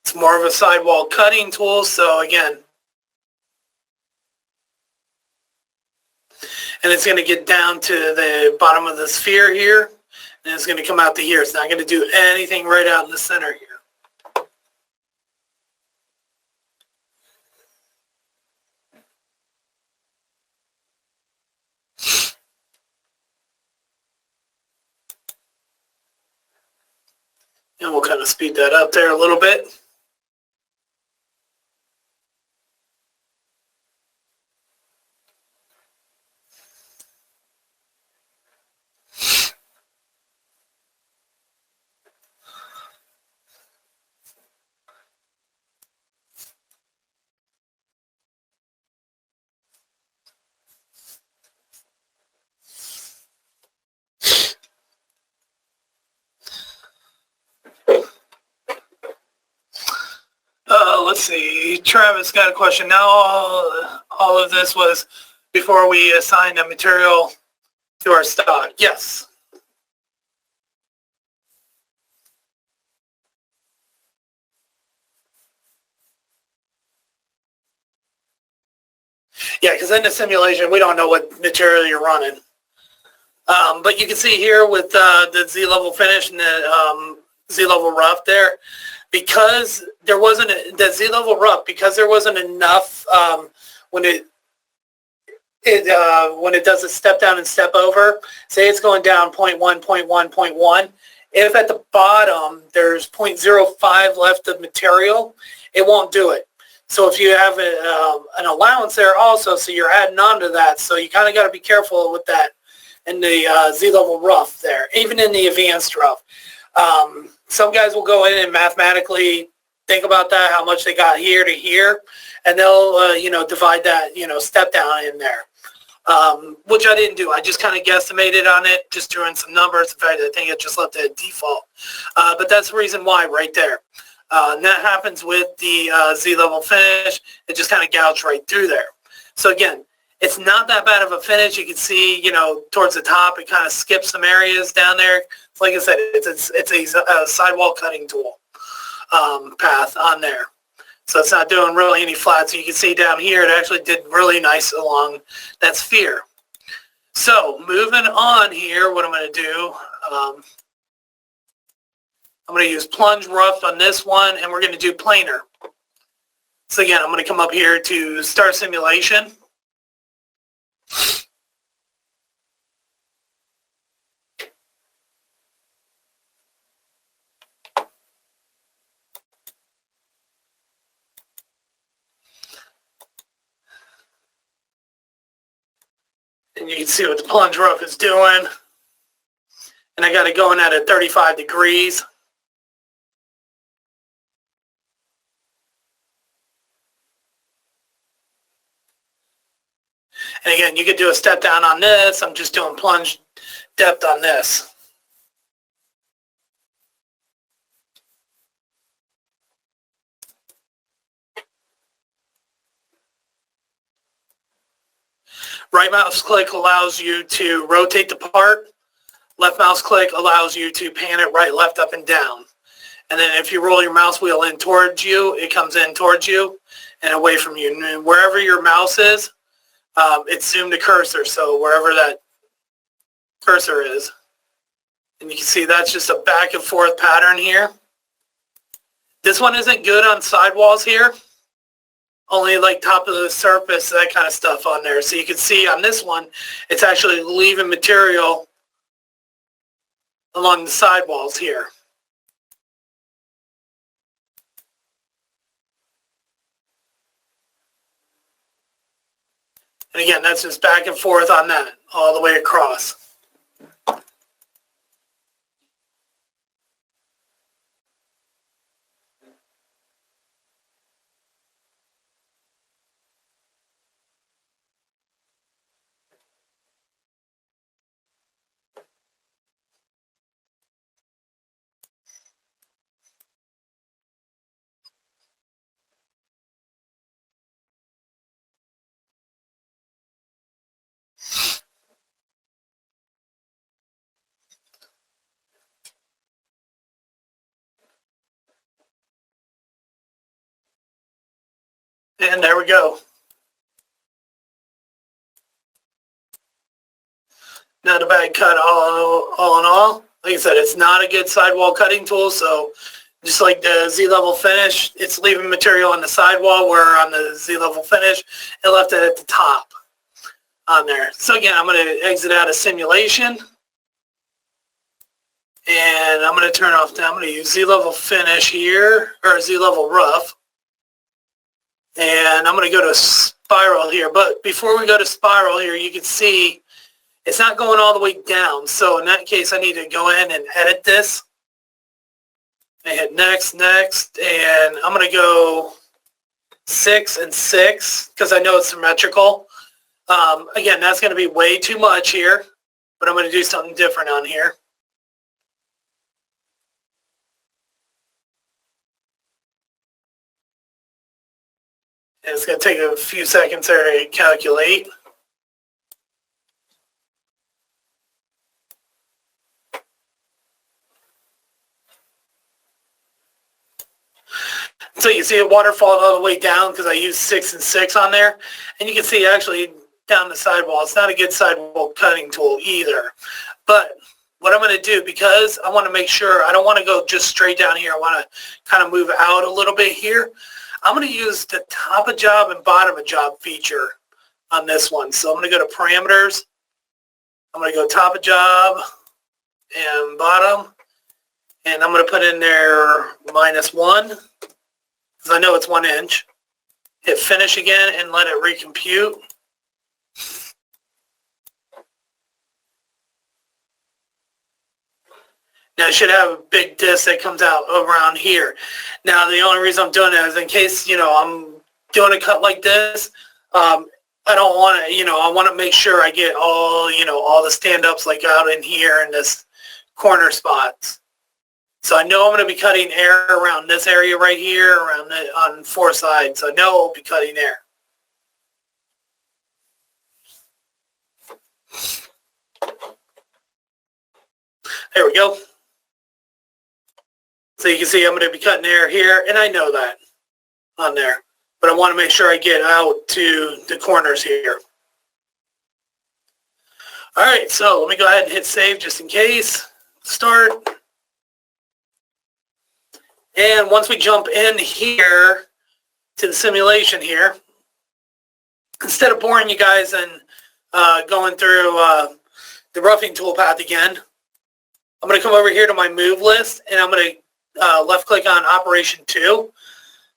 [SPEAKER 1] it's more of a sidewall cutting tool, so again, and it's going to get down to the bottom of the sphere here, and it's going to come out to here. It's not going to do anything right out in the center here. And we'll kind of speed that up there a little bit. Let's see, Travis got a question. Now all of this was before we assigned a material to our stock. Yes. Yeah, because in the simulation, we don't know what material you're running. But you can see here with the Z-level finish and the Z-level rough there, because there wasn't the Z-level rough, because there wasn't enough when it does a step down and step over. Say it's going down 0.1, 0.1, 0.1. If at the bottom there's 0.05 left of material, it won't do it. So if you have an allowance there also, so you're adding on to that, so you kind of got to be careful with that in the Z-level rough there, even in the advanced rough. Some guys will go in and mathematically think about that, how much they got here to here, and they'll, divide that, step down in there, which I didn't do. I just kind of guesstimated on it, just doing some numbers. In fact, I think it just left it at default. But that's the reason why right there. And that happens with the Z-level finish. It just kind of gouged right through there. So again, it's not that bad of a finish. You can see, towards the top, it kind of skips some areas down there. Like I said, it's a sidewall cutting tool path on there. So it's not doing really any flat. So you can see down here, it actually did really nice along that sphere. So moving on here, what I'm going to do, I'm going to use Plunge rough on this one, and we're going to do planar. So again, I'm going to come up here to start simulation. And you can see what the plunge roof is doing. And I got it going at 35 degrees. And again, you could do a step down on this. I'm just doing plunge depth on this. Right mouse click allows you to rotate the part. Left mouse click allows you to pan it right, left, up, and down. And then if you roll your mouse wheel in towards you, it comes in towards you and away from you. And wherever your mouse is, it's zoomed to cursor. So wherever that cursor is. And you can see that's just a back and forth pattern here. This one isn't good on sidewalls here. Only like top of the surface, that kind of stuff on there. So you can see on this one, it's actually leaving material along the sidewalls here. And again, that's just back and forth on that, all the way across. And there we go. Not a bad cut all in all. Like I said, it's not a good sidewall cutting tool, so just like the Z-level finish, it's leaving material on the sidewall, where on the Z-level finish, it left it at the top on there. So again, I'm going to exit out of simulation. And I'm going to turn off, I'm going to use Z-level finish here, or Z-level rough. And I'm going to go to spiral here. But before we go to spiral here, you can see it's not going all the way down. So in that case, I need to go in and edit this. I hit next, and I'm going to go 6 and 6 because I know it's symmetrical. Again, that's going to be way too much here, but I'm going to do something different on here. And it's going to take a few seconds there to calculate. So you see it waterfall all the way down because I used 6 and 6 on there. And you can see actually down the sidewall, it's not a good sidewall cutting tool either. But what I'm going to do, because I want to make sure, I don't want to go just straight down here. I want to kind of move out a little bit here. I'm going to use the top of job and bottom of job feature on this one. So I'm going to go to parameters. I'm going to go top of job and bottom. And I'm going to put in there -1 because I know it's 1 inch. Hit finish again and let it recompute. Now I should have a big disc that comes out around here. Now the only reason I'm doing that is in case, I'm doing a cut like this, I don't want to, I want to make sure I get all, all the stand-ups like out in here in this corner spots. So I know I'm going to be cutting air around this area right here, around on 4 sides. So I know I'll be cutting air. There we go. So you can see I'm going to be cutting air here, and I know that on there. But I want to make sure I get out to the corners here. All right, so let me go ahead and hit save just in case. Start. And once we jump in here to the simulation here, instead of boring you guys and going through the roughing toolpath again, I'm going to come over here to my move list, and I'm going to left click on operation 2.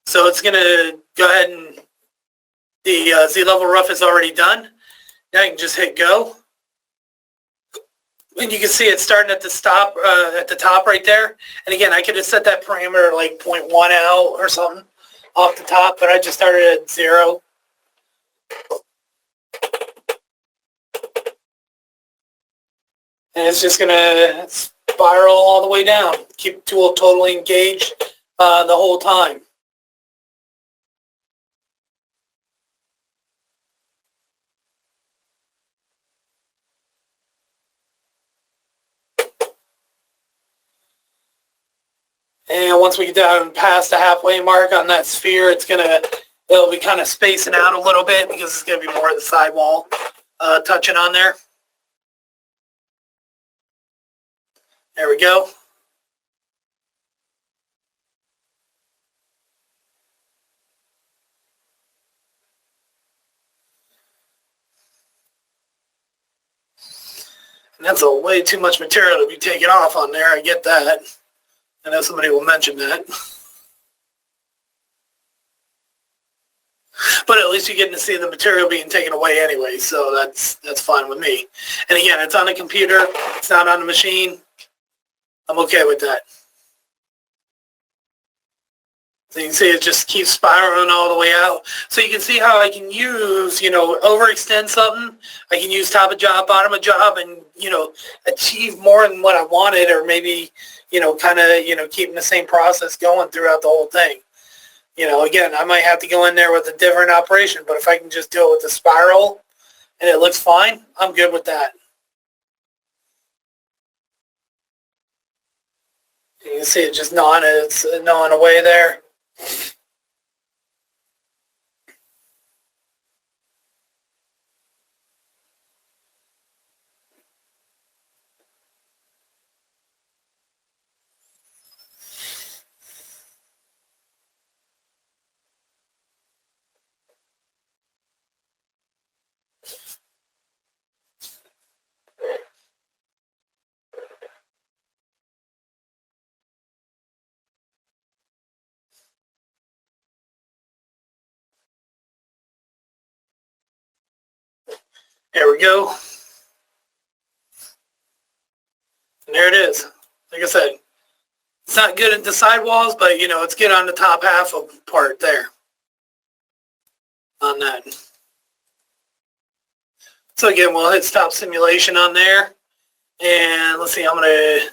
[SPEAKER 1] So it's going to go ahead and the Z-level rough is already done. Now I can just hit go. And you can see it starting at the top right there. And again, I could have set that parameter like 0.1 out or something off the top, but I just started at 0. And it's just going to spiral all the way down. Keep the tool totally engaged the whole time. And once we get down past the halfway mark on that sphere, it'll be kind of spacing out a little bit because it's going to be more of the sidewall touching on there. There we go. And that's way too much material to be taken off on there. I get that. I know somebody will mention that. But at least you're getting to see the material being taken away anyway, so that's fine with me. And again, it's on a computer. It's not on a machine. I'm okay with that. So you can see it just keeps spiraling all the way out. So you can see how I can use, overextend something. I can use top of job, bottom of job, and, achieve more than what I wanted, or maybe, keeping the same process going throughout the whole thing. Again, I might have to go in there with a different operation, but if I can just do it with the spiral and it looks fine, I'm good with that. You can see it just it's gnawing away there. There we go. And there it is. Like I said, it's not good at the sidewalls, but, it's good on the top half of the part there. On that. So again, we'll hit stop simulation on there. And let's see, I'm going to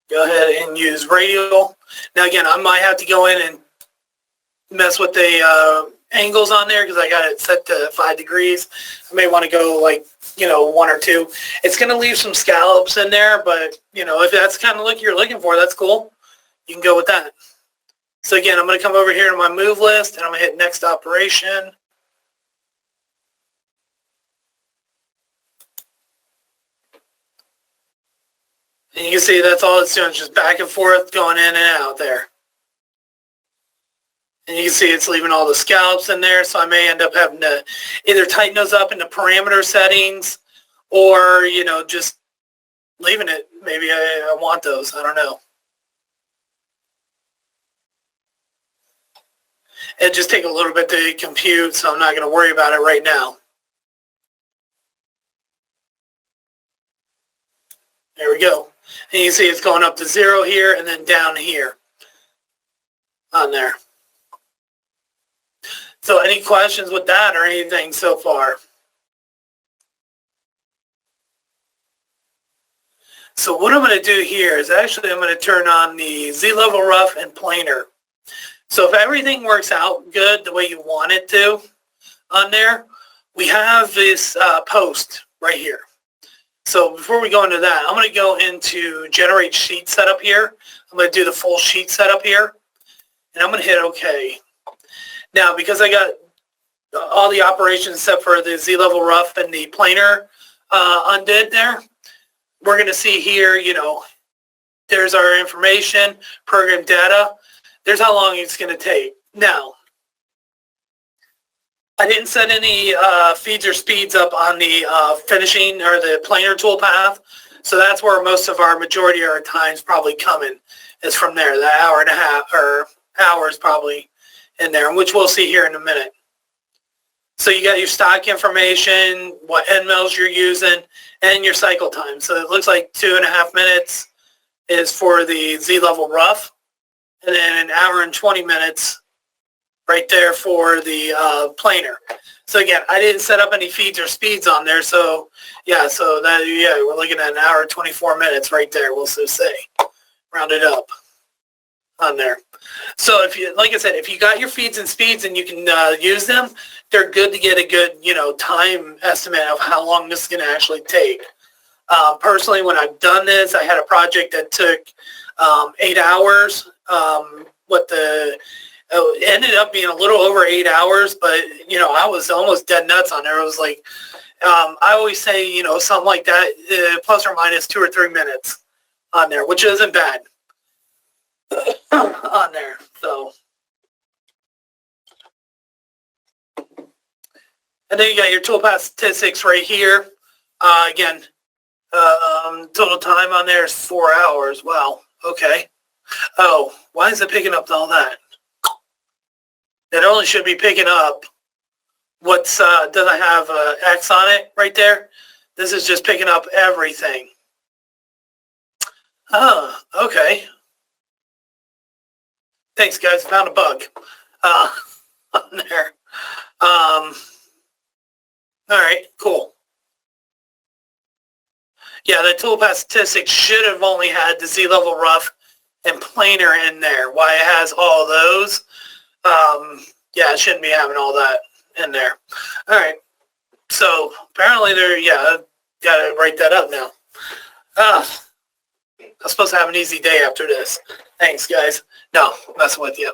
[SPEAKER 1] go ahead and use radial. Now again, I might have to go in and mess with the angles on there because I got it set to 5 degrees. I may want to go like, 1 or 2. It's going to leave some scallops in there, but, if that's kind of look you're looking for, that's cool. You can go with that. So again, I'm going to come over here to my move list, and I'm going to hit next operation. And you can see that's all it's doing, just back and forth, going in and out there. And you can see it's leaving all the scallops in there, so I may end up having to either tighten those up in the parameter settings or, just leaving it. Maybe I want those. I don't know. It'd just take a little bit to compute, so I'm not going to worry about it right now. There we go. And you can see it's going up to 0 here and then down here on there. So any questions with that or anything so far? So what I'm going to do here is actually I'm going to turn on the Z-level rough and planer. So if everything works out good the way you want it to on there, we have this post right here. So before we go into that, I'm going to go into generate sheet setup here. I'm going to do the full sheet setup here, and I'm going to hit OK. Now, because I got all the operations except for the Z-level rough and the planer undid there, we're going to see here, there's our information, program data. There's how long it's going to take. Now, I didn't set any feeds or speeds up on the finishing or the planer toolpath, so that's where most of our majority of our time's probably coming, is from there. The hour and a half or hours probably in there, which we'll see here in a minute. So you got your stock information, what end mills you're using, and your cycle time. So it looks like 2.5 minutes is for the Z-level rough, and then 1 hour and 20 minutes right there for the planer. So again, I didn't set up any feeds or speeds on there, so yeah, we're looking at 1 hour and 24 minutes right there, we'll just say, round it up on there. So if you, like I said, if you got your feeds and speeds and you can use them, they're good to get a good, time estimate of how long this is going to actually take. Personally, when I've done this, I had a project that took 8 hours. It ended up being a little over 8 hours, but I was almost dead nuts on there. It was like, I always say, something like that, plus or minus 2 or 3 minutes on there, which isn't bad on there. So, and then you got your toolpath statistics right here. Again, total time on there is 4 hours. Wow. Okay. Oh, why is it picking up all that? It only should be picking up what's, doesn't have X on it right there. This is just picking up everything. Oh, okay. Thanks, guys. Found a bug on there. All right, cool. Yeah, the toolpath statistics should have only had the Z-level rough and planer in there. Why it has all those? Yeah, it shouldn't be having all that in there. All right. So apparently I got to write that up now. I'm supposed to have an easy day after this. Thanks, guys. No, messing with you.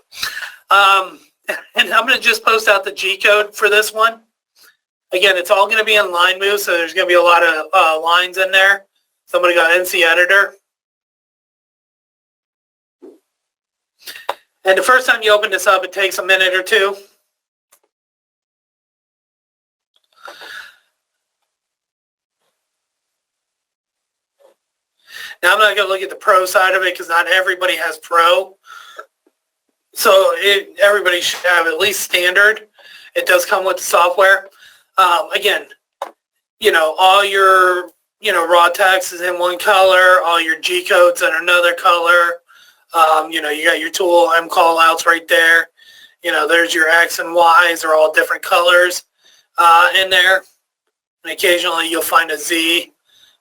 [SPEAKER 1] And I'm going to just post out the G code for this one. Again, it's all going to be in line move, so there's going to be a lot of lines in there. So I'm going to go NC Editor. And the first time you open this up, it takes a minute or two. Now I'm not going to look at the Pro side of it because not everybody has Pro. So everybody should have at least standard. It does come with the software. Again, all your, raw text is in one color. All your G codes in another color. You got your tool M callouts right there. There's your X and Y's are all different colors in there. And occasionally you'll find a Z,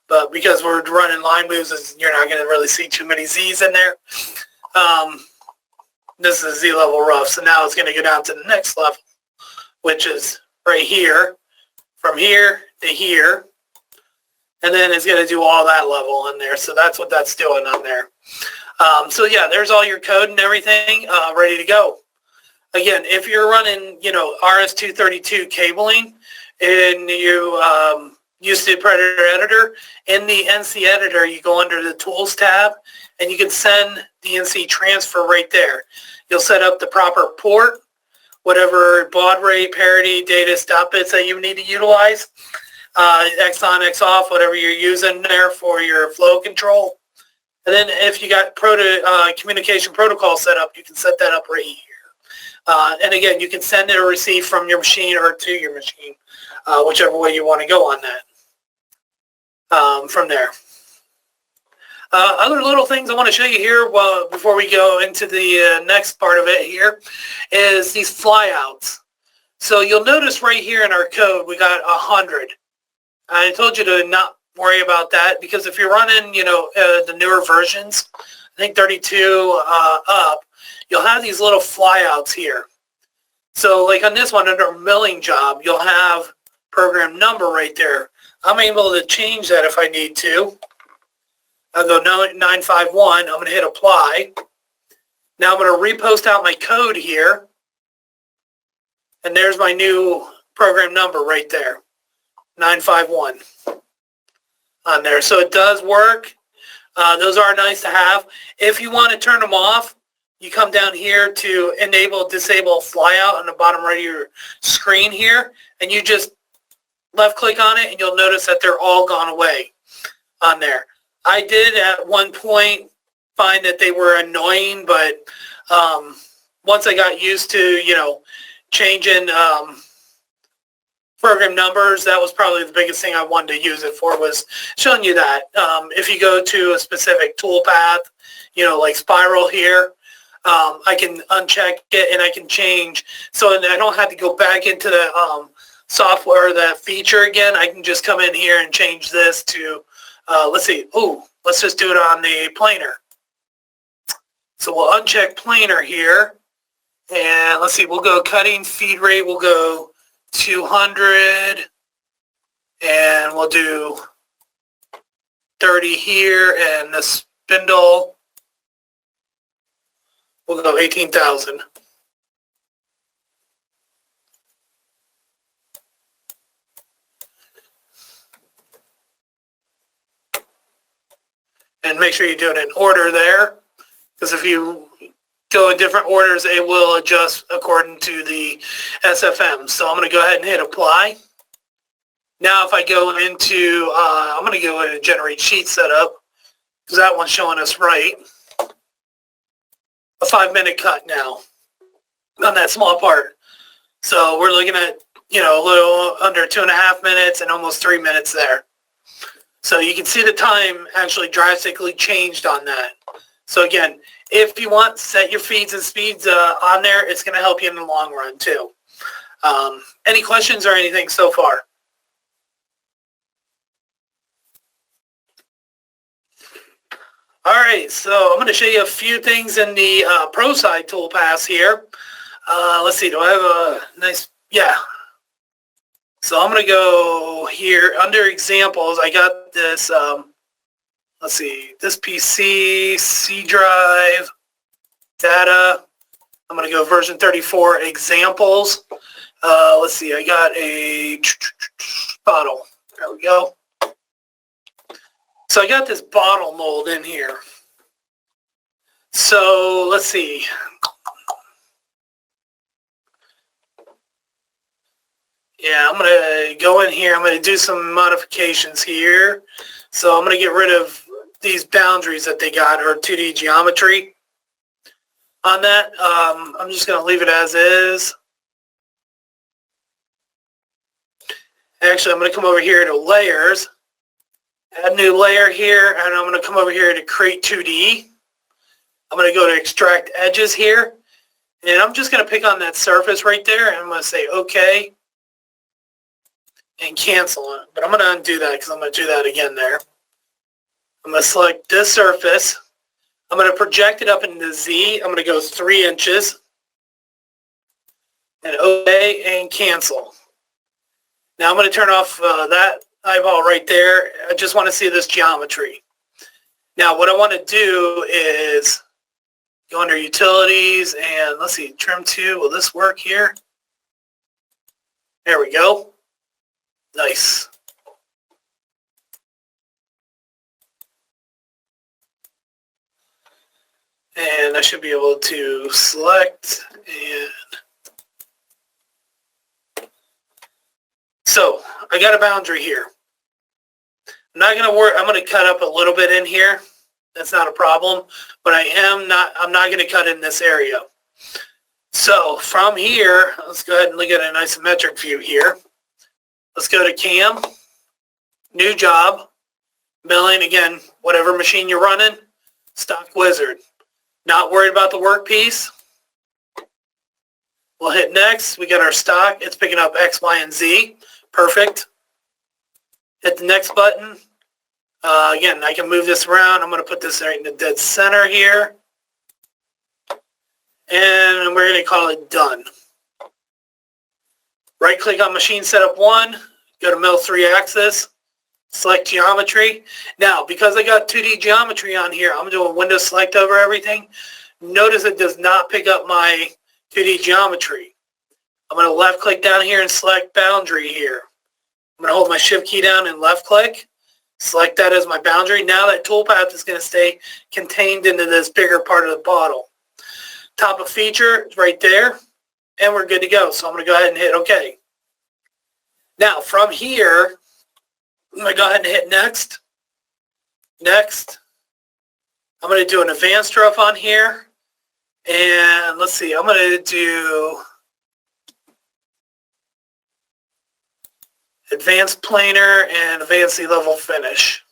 [SPEAKER 1] but because we're running line moves, you're not going to really see too many Z's in there. This is Z-level rough, so now it's going to go down to the next level, which is right here, from here to here, and then it's going to do all that level in there. So that's what that's doing on there. So yeah, there's all your code and everything ready to go. Again, if you're running, RS-232 cabling and you use the Predator Editor, in the NC Editor, you go under the Tools tab and you can send the NC transfer right there. You'll set up the proper port, whatever baud rate, parity, data, stop bits that you need to utilize, X on, X off, whatever you're using there for your flow control. And then if you got communication protocol set up, you can set that up right here. And again, you can send it or receive from your machine or to your machine, whichever way you want to go on that from there. Other little things I want to show you here before we go into the next part of it here is these flyouts. So you'll notice right here in our code, we got 100. I told you to not worry about that because if you're running, the newer versions, I think 32 up, you'll have these little flyouts here. So like on this one under milling job, you'll have program number right there. I'm able to change that if I need to. I'll go 951. I'm going to hit apply. Now I'm going to repost out my code here. And there's my new program number right there. 951 on there. So it does work. Those are nice to have. If you want to turn them off, you come down here to enable, disable flyout on the bottom right of your screen here. And you just left click on it and you'll notice that they're all gone away on there. I did at one point find that they were annoying, but once I got used to, changing program numbers. That was probably the biggest thing I wanted to use it for, was showing you that. If you go to a specific toolpath, you know, like spiral here, I can uncheck it and I can change, so I don't have to go back into the software, that feature again. I can just come in here and change this to, let's see, let's just do it on the planer. So we'll uncheck planer here, and let's see, we'll go cutting feed rate, we'll go 200, and we'll do 30 here, and the spindle, we'll go 18,000. And make sure you do it in order there, because if you go in different orders, it will adjust according to the SFM. So I'm going to go ahead and hit apply. Now if I go into, I'm going to go in and generate sheet setup, because that one's showing us right. A 5-minute cut now on that small part. So we're looking at, you know, a little under 2.5 minutes and almost 3 minutes there. So you can see the time actually drastically changed on that. So again, if you want, set your feeds and speeds on there. It's going to help you in the long run too. Any questions or anything so far? All right, so I'm going to show you a few things in the Pro side toolpaths here. Let's see, do I have a nice, yeah. So I'm going to go here under examples. I got this, let's see, this PC, C drive, data. I'm going to go version 34 examples. Let's see, I got a bottle. There we go. So I got this bottle mold in here. So let's see. Yeah, I'm going to go in here. I'm going to do some modifications here. So I'm going to get rid of these boundaries that they got, or 2D geometry on that. I'm just going to leave it as is. Actually, I'm going to come over here to layers, add a new layer here, and I'm going to come over here to create 2D. I'm going to go to extract edges here, and I'm just going to pick on that surface right there, and I'm going to say OK. And cancel it. But I'm going to undo that because I'm going to do that again there. I'm going to select this surface. I'm going to project it up into Z. I'm going to go 3 inches. And OK and cancel. Now I'm going to turn off that eyeball right there. I just want to see this geometry. Now what I want to do is go under utilities and let's see, trim to. Will this work here? There we go. Nice. And I should be able to select, and so I got a boundary here. I'm not going to work. I'm going to cut up a little bit in here. That's not a problem, but I'm not going to cut in this area. So from here, let's go ahead and look at an isometric view here. Let's go to CAM, new job, milling, again, whatever machine you're running, stock wizard. Not worried about the workpiece. We'll hit next. We got our stock. It's picking up X, Y, and Z. Perfect. Hit the next button. Again, I can move this around. I'm going to put this right in the dead center here. And we're going to call it done. Right click on machine setup 1, go to mill 3 axis, select geometry. Now, because I got 2D geometry on here, I'm doing Windows select over everything. Notice it does not pick up my 2D geometry. I'm going to left click down here and select boundary here. I'm going to hold my shift key down and left click, select that as my boundary. Now that toolpath is going to stay contained into this bigger part of the bottle. Top of feature is right there. And we're good to go. So I'm going to go ahead and hit OK. Now from here, I'm going to go ahead and hit next. Next. I'm going to do an advanced rough on here. And let's see, I'm going to do advanced planar, and advanced C-level finish.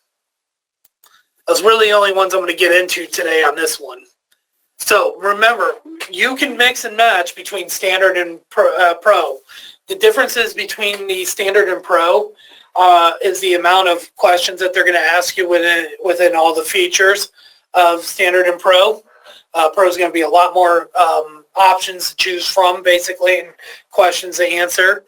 [SPEAKER 1] Those are really the only ones I'm going to get into today on this one. So remember, you can mix and match between standard and pro. The differences between the standard and pro is the amount of questions that they're going to ask you within all the features of standard and pro. Pro is going to be a lot more options to choose from, basically, and questions to answer.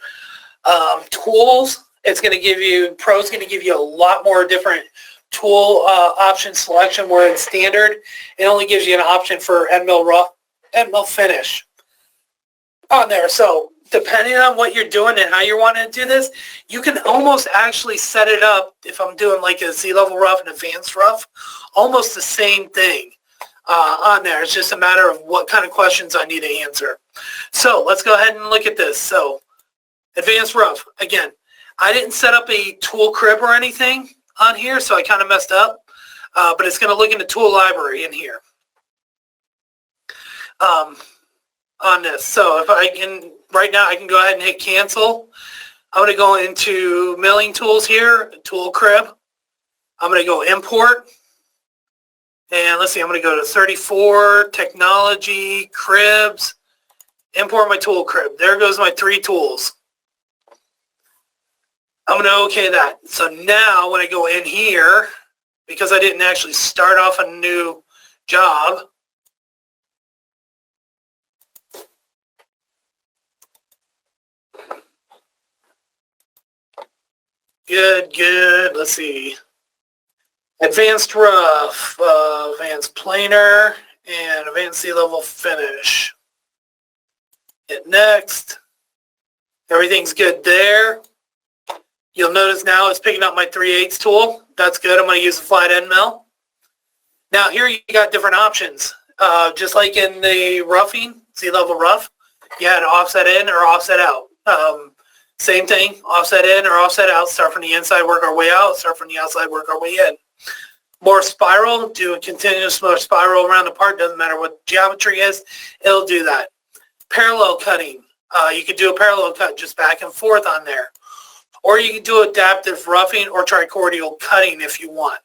[SPEAKER 1] Tools, pro is going to give you a lot more different tool option selection, where in standard, it only gives you an option for end mill rough, end mill finish on there. So depending on what you're doing and how you're wanting to do this, you can almost actually set it up, if I'm doing like a C-level rough and advanced rough, almost the same thing on there. It's just a matter of what kind of questions I need to answer. So let's go ahead and look at this. So advanced rough, again, I didn't set up a tool crib or anything on here, so I kind of messed up, but it's going to look in the tool library in here on this. So if I can, right now I can go ahead and hit cancel. I'm going to go into milling tools here, tool crib. I'm going to go import, and let's see, I'm going to go to 34, technology, cribs, import my tool crib. There goes my 3 tools. I'm going to OK that. So now when I go in here, because I didn't actually start off a new job, good. Let's see. Advanced rough, advanced planar, and advanced C-level finish. Hit next. Everything's good there. You'll notice now it's picking up my 3/8 tool. That's good. I'm going to use a flat end mill. Now here you got different options. Just like in the roughing, C-level rough, you had offset in or offset out. Same thing, offset in or offset out. Start from the inside, work our way out. Start from the outside, work our way in. More spiral, do a continuous more spiral around the part. Doesn't matter what geometry is, it'll do that. Parallel cutting. You could do a parallel cut just back and forth on there. Or you can do adaptive roughing or tricordial cutting if you want.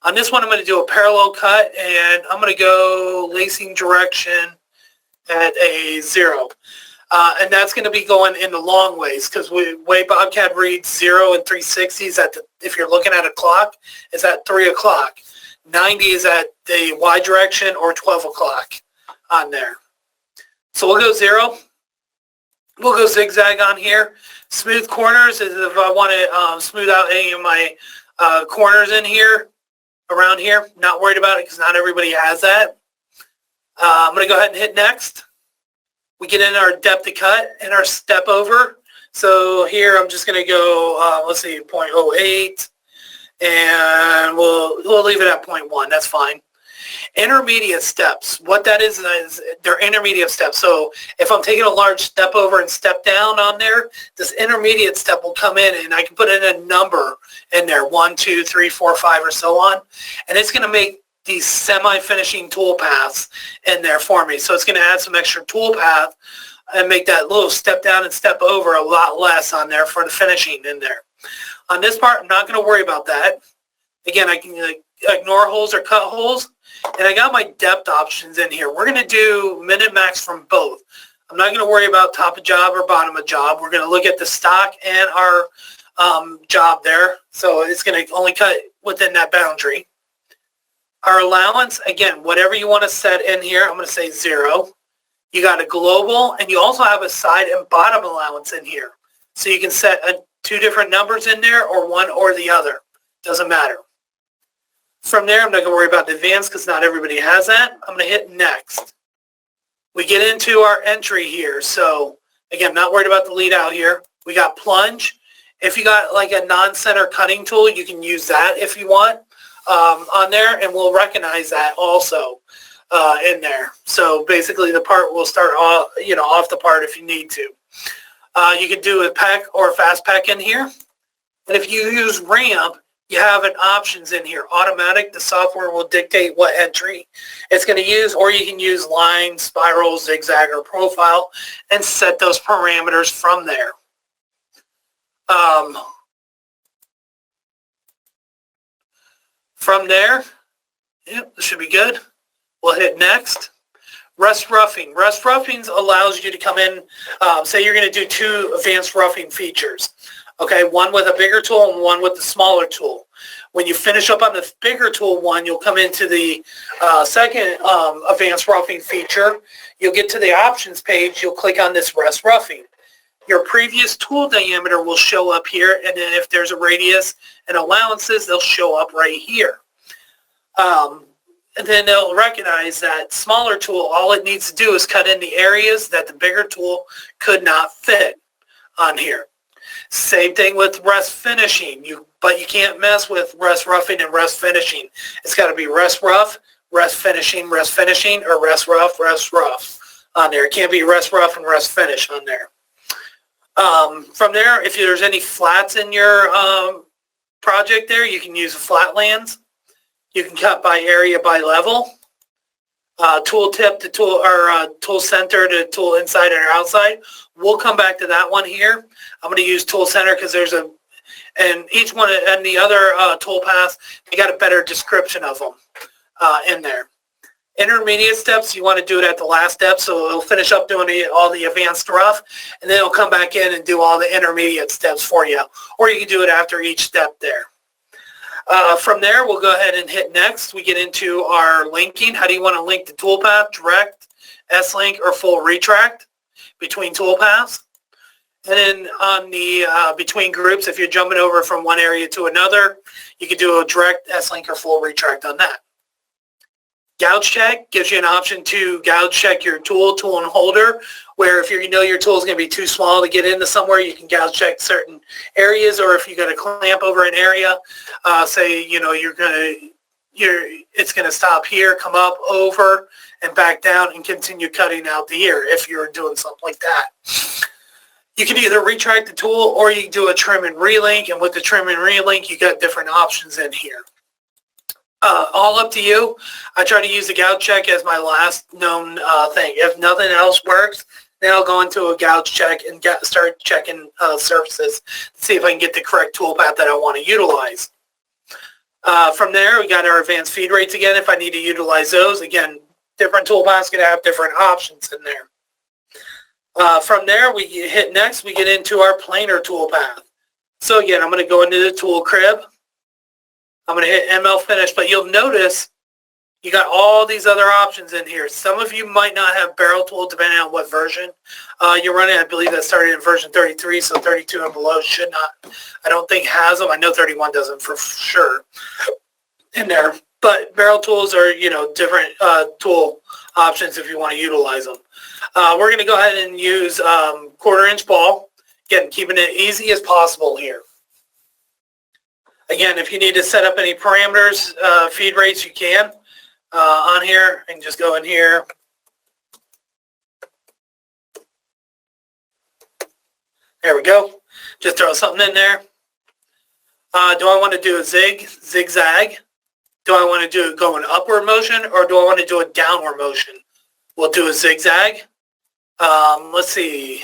[SPEAKER 1] On this one, I'm going to do a parallel cut, and I'm going to go lacing direction at a 0. And that's going to be going in the long ways, because the way BobCAD reads 0 and 360 is if you're looking at a clock, is at 3 o'clock. 90 is at the Y direction, or 12 o'clock on there. So we'll go 0. We'll go zigzag on here. Smooth corners is if I want to smooth out any of my corners in here, around here. Not worried about it because not everybody has that. I'm going to go ahead and hit next. We get in our depth of cut and our step over. So here I'm just going to go, let's see, 0.08, and we'll leave it at 0.1. That's fine. Intermediate steps. What that is they're intermediate steps. So if I'm taking a large step over and step down on there, this intermediate step will come in, and I can put in a number in there, 1, 2, 3, 4, 5, or so on, and it's going to make these semi-finishing tool paths in there for me. So it's going to add some extra tool path and make that little step down and step over a lot less on there for the finishing in there. On this part, I'm not going to worry about that. Again, I can ignore holes or cut holes. And I got my depth options in here. We're going to do minute max from both. I'm not going to worry about top of job or bottom of job. We're going to look at the stock and our job there. So it's going to only cut within that boundary. Our allowance, again, whatever you want to set in here, I'm going to say 0. You got a global, and you also have a side and bottom allowance in here. So you can set 2 different numbers in there, or one or the other. Doesn't matter. From there, I'm not going to worry about the advanced because not everybody has that. I'm going to hit next. We get into our entry here. So again, not worried about the lead out here. We got plunge. If you got like a non-center cutting tool, you can use that if you want on there, and we'll recognize that also in there. So basically the part will start off, off the part if you need to. You could do a PEC or a fast PEC in here. And if you use ramp, you have an options in here. Automatic, the software will dictate what entry it's going to use, or you can use line, spiral, zigzag, or profile and set those parameters from there. From there, yep, this should be good. We'll hit next. Rust roughing. Rust roughing allows you to come in, say you're going to do 2 advanced roughing features. Okay, one with a bigger tool and one with the smaller tool. When you finish up on the bigger tool one, you'll come into the second advanced roughing feature. You'll get to the options page. You'll click on this rust roughing. Your previous tool diameter will show up here, and then if there's a radius and allowances, they'll show up right here. And then they'll recognize that smaller tool, all it needs to do is cut in the areas that the bigger tool could not fit on here. Same thing with rust finishing, but you can't mess with rust roughing and rust finishing. It's got to be rust rough, rust finishing, or rust rough on there. It can't be rust rough and rust finish on there. From there, if there's any flats in your project there, you can use flatlands. You can cut by area, by level. Tool tip to tool, or tool center to tool inside or outside. We'll come back to that one here. I'm going to use tool center because there's and each one and the other tool paths, they got a better description of them in there. Intermediate steps, you want to do it at the last step, so it'll finish up doing all the advanced rough, and then it'll come back in and do all the intermediate steps for you. Or you can do it after each step there. From there, we'll go ahead and hit next. We get into our linking. How do you want to link the toolpath? Direct, S-link, or full retract between toolpaths. And then on the between groups, if you're jumping over from one area to another, you can do a direct, S-link, or full retract on that. Gouge Check gives you an option to gouge check your tool and holder, where if you know your tool is going to be too small to get into somewhere, you can gouge check certain areas, or if you got a clamp over an area, say it's going to stop here, come up, over, and back down, and continue cutting out the ear if you're doing something like that. You can either retract the tool or you can do a trim and relink, and with the trim and relink, you got different options in here. All up to you. I try to use the gouge check as my last known thing. If nothing else works, then I'll go into a gouge check and start checking surfaces to see if I can get the correct toolpath that I want to utilize. From there, we got our advanced feed rates again. If I need to utilize those, again, different toolpaths can have different options in there. From there, we hit next. We get into our planar toolpath. So again, I'm going to go into the tool crib. I'm going to hit ML finish, but you'll notice you got all these other options in here. Some of you might not have barrel tool depending on what version you're running. I believe that started in version 33, so 32 and below should not, I don't think has them. I know 31 doesn't for sure in there, but barrel tools are, different tool options if you want to utilize them. We're going to go ahead and use 1/4 inch ball. Again, keeping it easy as possible here. Again, if you need to set up any parameters, feed rates, you can on here, and just go in here. There we go. Just throw something in there. Do I want to do a zigzag? Do I want to do it go an upward motion, or do I want to do a downward motion? We'll do a zigzag. Let's see.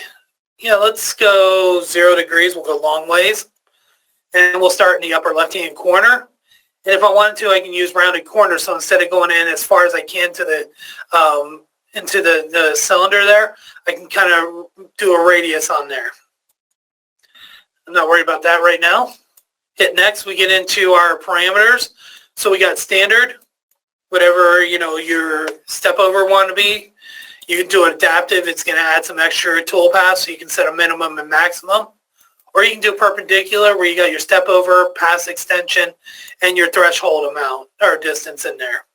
[SPEAKER 1] Yeah, let's go 0 degrees. We'll go long ways. And we'll start in the upper left-hand corner. And if I wanted to, I can use rounded corners. So instead of going in as far as I can to the into the cylinder there, I can kind of do a radius on there. I'm not worried about that right now. Hit next. We get into our parameters. So we got standard, whatever your step over want to be. You can do adaptive. It's going to add some extra toolpaths, so you can set a minimum and maximum. Or you can do perpendicular, where you got your step over, pass extension, and your threshold amount or distance in there.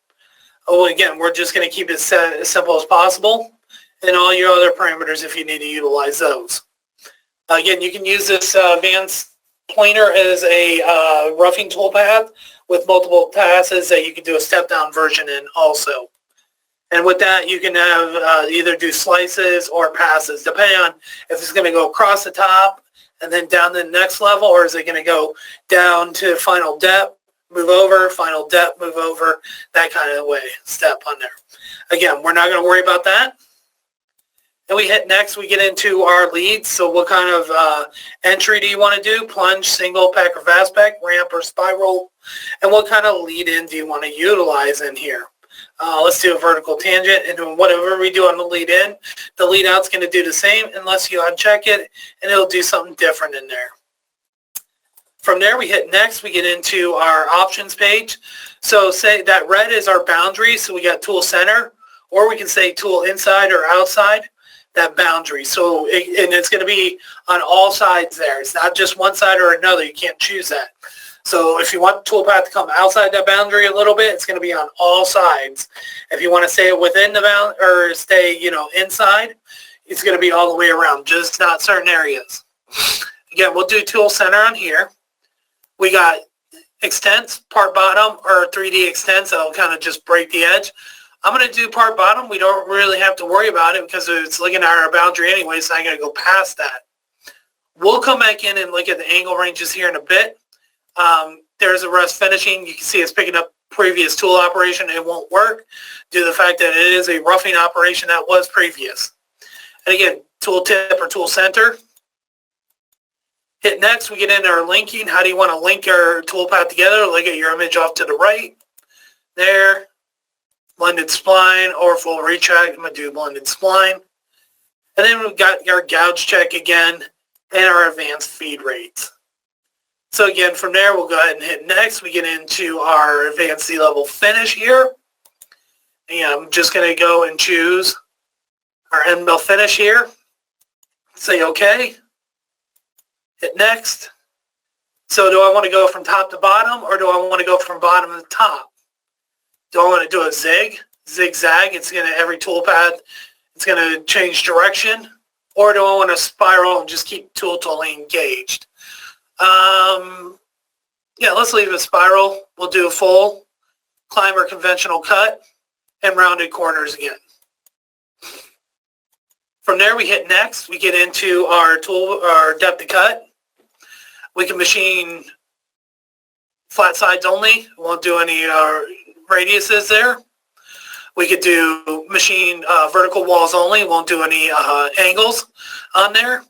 [SPEAKER 1] Oh, again, we're just going to keep it set as simple as possible, and all your other parameters if you need to utilize those. Again, you can use this advanced planer as a roughing toolpath with multiple passes that you can do a step-down version in also. And with that, you can have either do slices or passes, depending on if it's going to go across the top and then down to the next level, or is it going to go down to final depth, move over, final depth, move over, that kind of way, step on there. Again, we're not going to worry about that. and we hit next, we get into our leads. So what kind of entry do you want to do? Plunge, single pack or fast pack, ramp or spiral, and what kind of lead in do you want to utilize in here? Let's do a vertical tangent, and whatever we do on the lead in, the lead out's going to do the same unless you uncheck it, and it'll do something different in there. From there, we hit next, we get into our options page. So say that red is our boundary, so we got tool center, or we can say tool inside or outside that boundary. So and it's going to be on all sides there. It's not just one side or another. You can't choose that. So if you want the toolpath to come outside that boundary a little bit, it's going to be on all sides. If you want to stay within the boundary or stay, inside, it's going to be all the way around, just not certain areas. Again, we'll do tool center on here. We got extents, part bottom, or 3D extents. That'll kind of just break the edge. I'm going to do part bottom. We don't really have to worry about it because it's looking at our boundary anyway, so I'm going to go past that. We'll come back in and look at the angle ranges here in a bit. There's a rest finishing. You can see it's picking up previous tool operation. It won't work due to the fact that it is a roughing operation that was previous. And again, tool tip or tool center. Hit next, we get into our linking. How do you want to link our toolpath together? Look at your image off to the right. There. Blended spline or full retract. I'm going to do blended spline. And then we've got our gouge check again and our advanced feed rates. So again, from there, we'll go ahead and hit next. We get into our advanced C-level finish here. And I'm just going to go and choose our end mill finish here. Say OK. Hit next. So do I want to go from top to bottom, or do I want to go from bottom to top? Do I want to do a zigzag? It's going to, every toolpath, it's going to change direction. Or do I want to spiral and just keep tooling engaged? Yeah, let's leave a spiral. We'll do a full climber conventional cut and rounded corners again. From there, we hit next. We get into our depth of cut. We can machine flat sides only. We won't do any radiuses there. We could do machine vertical walls only. We won't do any angles on there.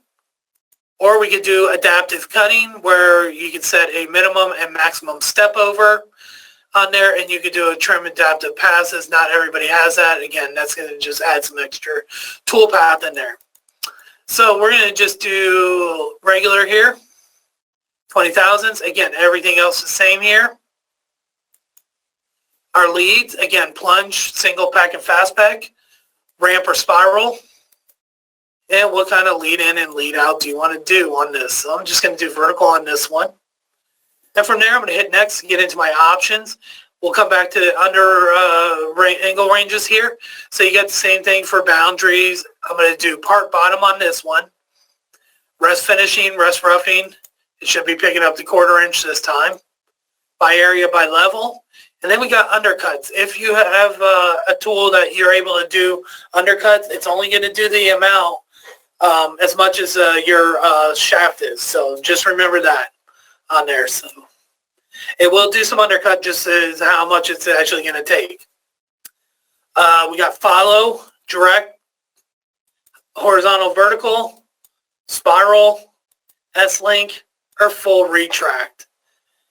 [SPEAKER 1] Or we could do adaptive cutting, where you could set a minimum and maximum step over on there, and you could do a trim adaptive passes. Not everybody has that. Again, that's going to just add some extra tool path in there. So we're going to just do regular here, 20,000s. Again, everything else is the same here. Our leads, again, plunge, single pack and fast pack, ramp or spiral. And what kind of lead in and lead out do you want to do on this? So I'm just going to do vertical on this one. And from there, I'm going to hit next and get into my options. We'll come back to under angle ranges here. So you got the same thing for boundaries. I'm going to do part bottom on this one. Rest finishing, rest roughing. It should be picking up the 1/4 inch this time. By area, by level. And then we got undercuts. If you have a tool that you're able to do undercuts, it's only going to do the amount as much as your shaft is. So just remember that on there. So it will do some undercut, just as how much it's actually going to take. We got follow, direct, horizontal, vertical, spiral, S-link, or full retract.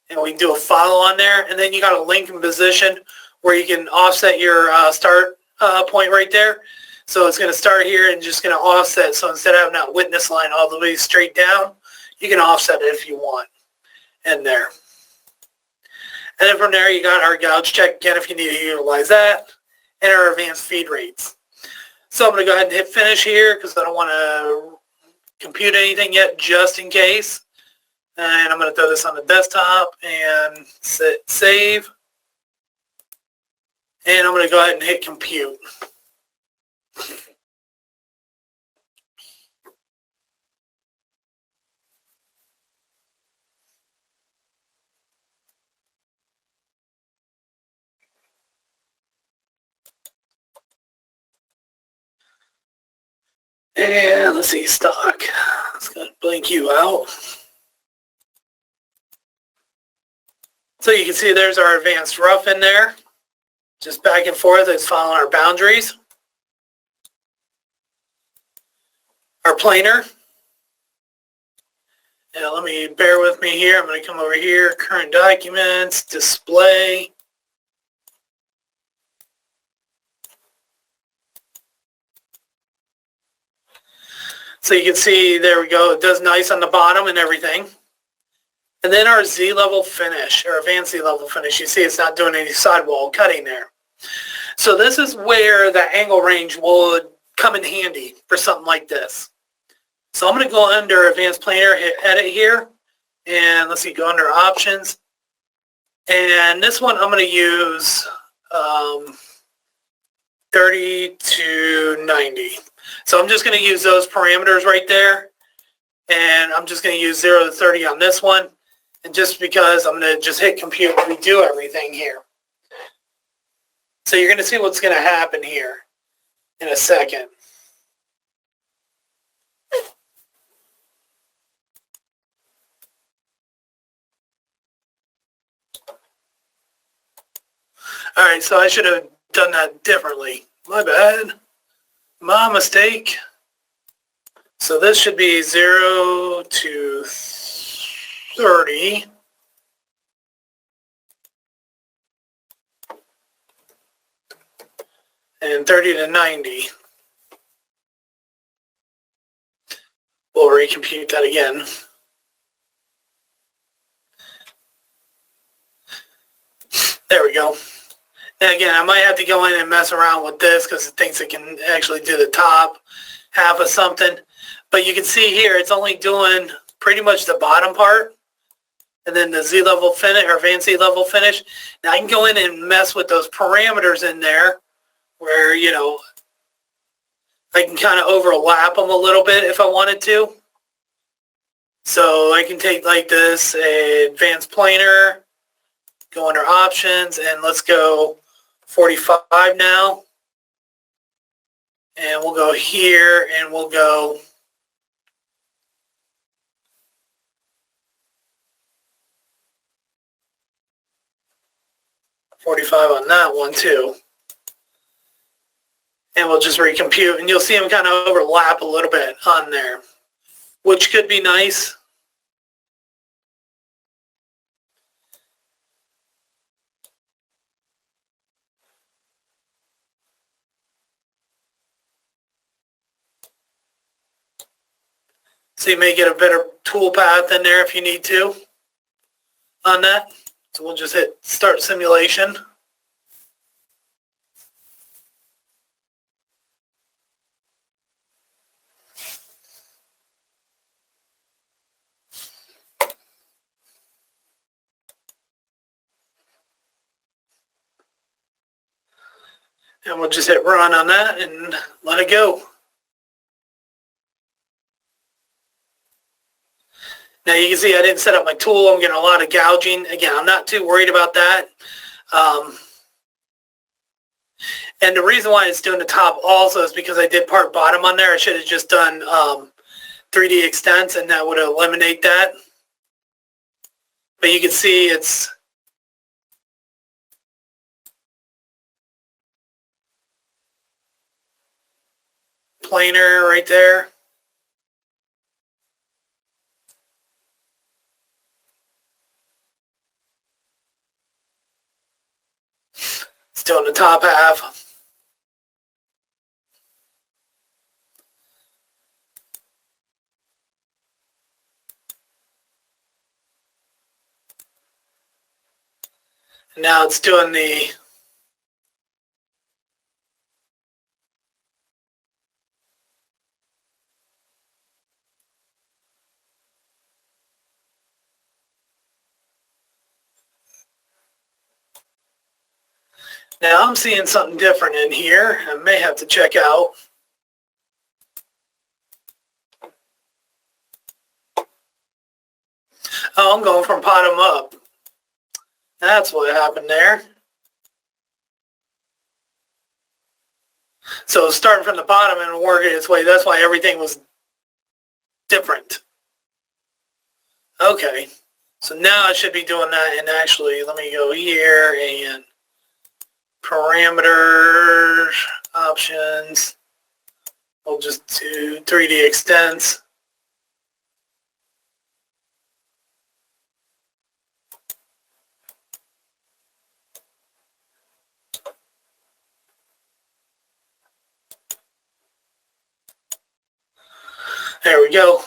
[SPEAKER 1] And we can do a follow on there. And then you got a link in position where you can offset your start point right there. So it's going to start here and just going to offset. So instead of having that witness line all the way straight down, you can offset it if you want. And there. And then from there, you got our gouge check again if you need to utilize that. And our advanced feed rates. So I'm going to go ahead and hit finish here because I don't want to compute anything yet, just in case. And I'm going to throw this on the desktop and save. And I'm going to go ahead and hit compute. And let's see, stock. It's going to blink you out. So you can see there's our advanced rough in there. Just back and forth, it's following our boundaries. our planer. Now let me, bear with me here. I'm going to come over here, current documents, display. So you can see, there we go, it does nice on the bottom and everything. And then our Z-level finish, or advanced Z-level finish, you see it's not doing any sidewall cutting there. So this is where the angle range would come in handy for something like this. So I'm going to go under Advanced Planer, hit Edit here, and let's see, go under Options. And this one I'm going to use 30 to 90. So I'm just going to use those parameters right there. And I'm just going to use 0 to 30 on this one. And just because I'm going to just hit compute and redo everything here. So you're going to see what's going to happen here in a second. All right, so I should have done that differently. My bad. My mistake. So this should be 0 to 30. And 30 to 90. We'll recompute that again. There we go. And again, I might have to go in and mess around with this because it thinks it can actually do the top half of something. But you can see here, it's only doing pretty much the bottom part. And then the Z-level finish, or advanced Z-level finish. Now I can go in and mess with those parameters in there where, you know, I can kind of overlap them a little bit if I wanted to. So I can take like this, advanced planer, go under options, and let's go 45 now. And we'll go here and we'll go $45 on that one too. And we'll just recompute, and you'll see them kind of overlap a little bit on there, which could be nice. So you may get a better tool path in there if you need to on that. So we'll just hit start simulation. And we'll just hit run on that and let it go. Now you can see I didn't set up my tool. I'm getting a lot of gouging. Again, I'm not too worried about that. And the reason why it's doing the top also is because I did part bottom on there. I should have just done 3D extents, and that would eliminate that. But you can see it's planar right there. It's doing the top half. And now it's doing the Now I'm seeing something different in here. I may have to check out. Oh, I'm going from bottom up. That's what happened there. So starting from the bottom and working its way, that's why everything was different. Okay, so now I should be doing that, and actually let me go here and parameters, options, We'll just do 3D extents. There we go.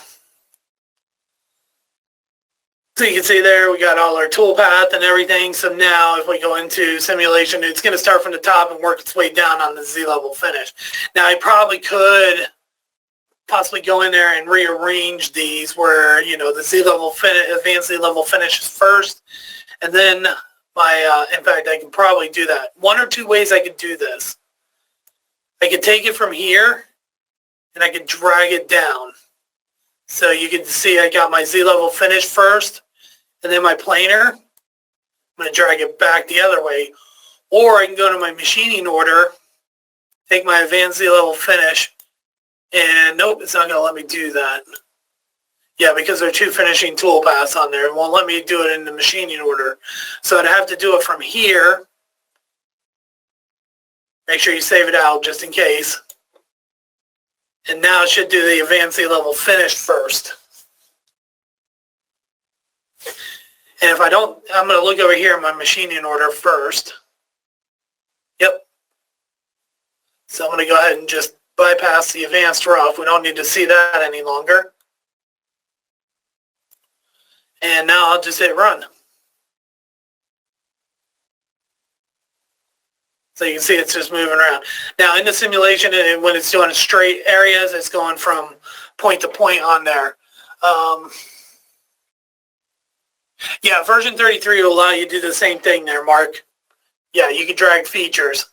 [SPEAKER 1] So you can see there we got all our toolpath and everything. So now if we go into simulation, it's going to start from the top and work its way down on the Z-level finish. Now I probably could possibly go in there and rearrange these where, you know, the Z-level finish, advanced Z-level finish is first, and then my, in fact, I can probably do that. One or two ways I could do this. I could take it from here and I could drag it down. So you can see I got my Z-level finish first, and then my planer. I'm going to drag it back the other way. Or I can go to my machining order, take my advanced Z-level finish, and nope, it's not going to let me do that. Yeah, because there are two finishing toolpaths on there. It won't let me do it in the machining order. So I'd have to do it from here. Make sure you save it out just in case. And now it should do the advanced Z-level finish first. And if I don't, I'm going to look over here in my machining order first. Yep. So I'm going to go ahead and just bypass the advanced rough. We don't need to see that any longer. And now I'll just hit run. So you can see it's just moving around. Now in the simulation, when it's doing straight areas, it's going from point to point on there. Yeah, version 33 will allow you to do the same thing there, Mark. Yeah, you can drag features.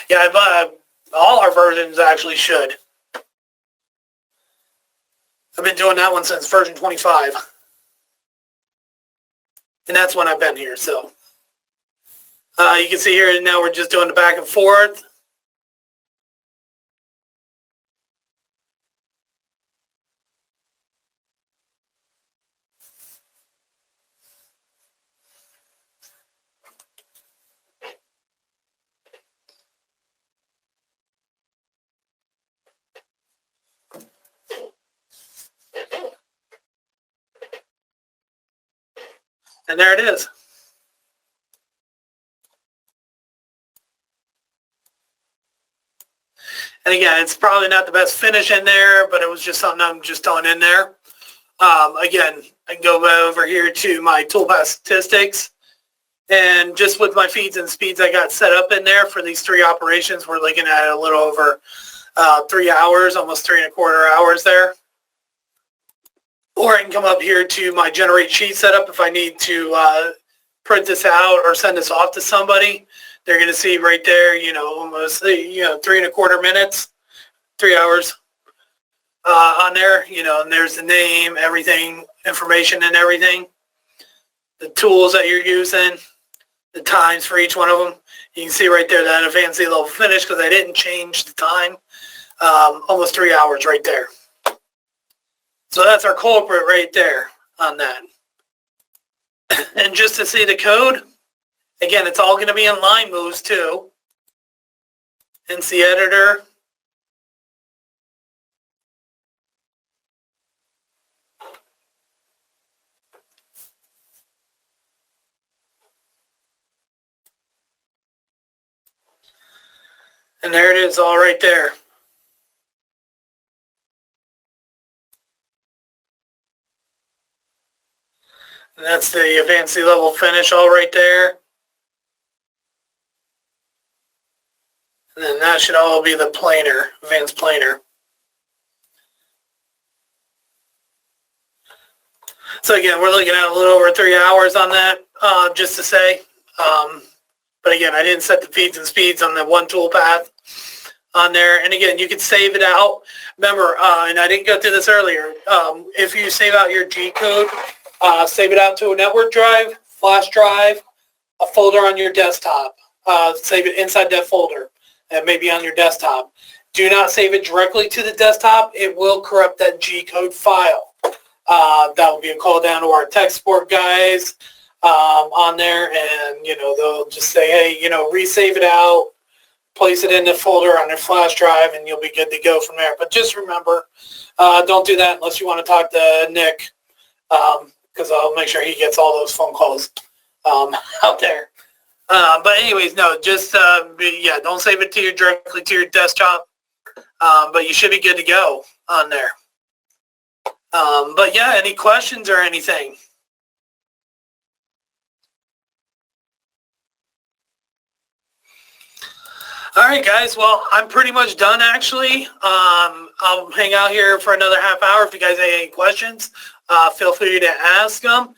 [SPEAKER 1] Yeah, but all our versions actually should. I've been doing that one since version 25. And that's when I've been here, so. You can see here now we're just doing the back and forth. And there it is. And again, it's probably not the best finish in there, but it was just something I'm just throwing in there. Again, I can go over here to my toolpath statistics. And just with my feeds and speeds I got set up in there for these three operations, we're looking at a little over 3 hours, almost 3¼ hours there. Or I can come up here to my generate sheet setup if I need to print this out or send this off to somebody. They're going to see right there, you know, almost, 3¼ minutes, 3 hours on there, you know, and there's the name, everything, information and everything, the tools that you're using, the times for each one of them. You can see right there that advanced Z-level finish because I didn't change the time, almost 3 hours right there. So that's our culprit right there on that. And just to see the code, again, it's all going to be in line moves too. NC editor. And there it is all right there. And that's the advanced Z-level finish all right there. And then that should all be the planer, advanced planer. So again, we're looking at a little over 3 hours on that, just to say. But again, I didn't set the feeds and speeds on the one toolpath on there. And again, you can save it out. Remember, and I didn't go through this earlier, if you save out your G code, save it out to a network drive, flash drive, a folder on your desktop. Save it inside that folder. That may be on your desktop. Do not save it directly to the desktop. It will corrupt that G code file. That will be a call down to our tech support guys. on there, and they'll just say, hey, resave it out, place it in the folder on your flash drive, and you'll be good to go from there. But just remember, don't do that unless you want to talk to Nick, because I'll make sure he gets all those phone calls out there. But anyways, no, just don't save it directly to your desktop. But you should be good to go on there. But yeah, any questions or anything? All right, guys. Well, I'm pretty much done, actually. I'll hang out here for another half hour. If you guys have any questions, feel free to ask them.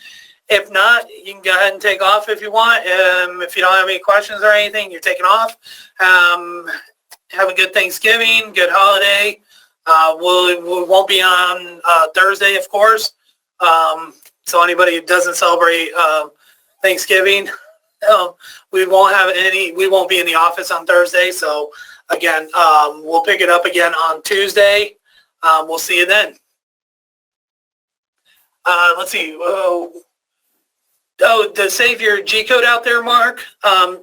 [SPEAKER 1] If not, you can go ahead and take off if you want. If you don't have any questions or anything, you're taking off. Have a good Thanksgiving, good holiday. We won't be on Thursday, of course. So anybody who doesn't celebrate Thanksgiving, we won't be in the office on Thursday. So again, we'll pick it up again on Tuesday. We'll see you then. Let's see. To save your G code out there, Mark,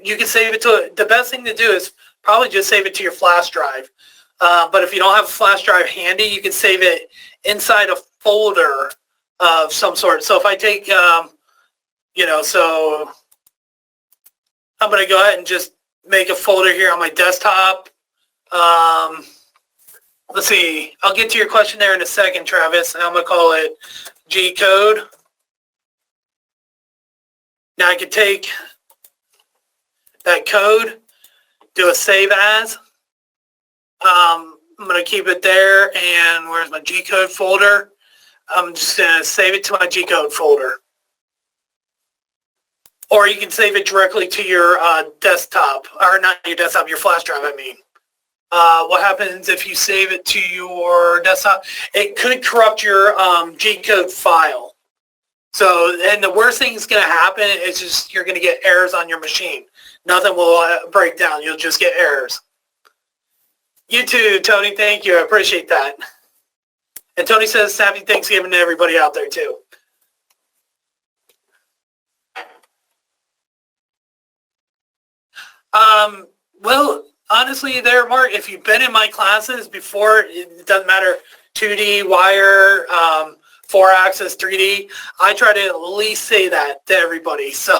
[SPEAKER 1] you can save it to, the best thing to do is probably just save it to your flash drive. But if you don't have a flash drive handy, you can save it inside a folder of some sort. So if I take, so I'm going to go ahead and just make a folder here on my desktop. Let's see. I'll get to your question there in a second, Travis. I'm going to call it G code. Now I could take that code, do a save as. I'm going to keep it there, and where's my G code folder? I'm just going to save it to my G code folder. Or you can save it directly to your desktop, or not your desktop, your flash drive, I mean. What happens if you save it to your desktop? It could corrupt your G code file. So, and the worst thing that's going to happen is just you're going to get errors on your machine. Nothing will break down. You'll just get errors. You too, Tony. Thank you. I appreciate that. And Tony says happy Thanksgiving to everybody out there too. Well, honestly there, Mark, if you've been in my classes before, it doesn't matter, 2D, wire, 4-axis, 3D, I try to at least say that to everybody. So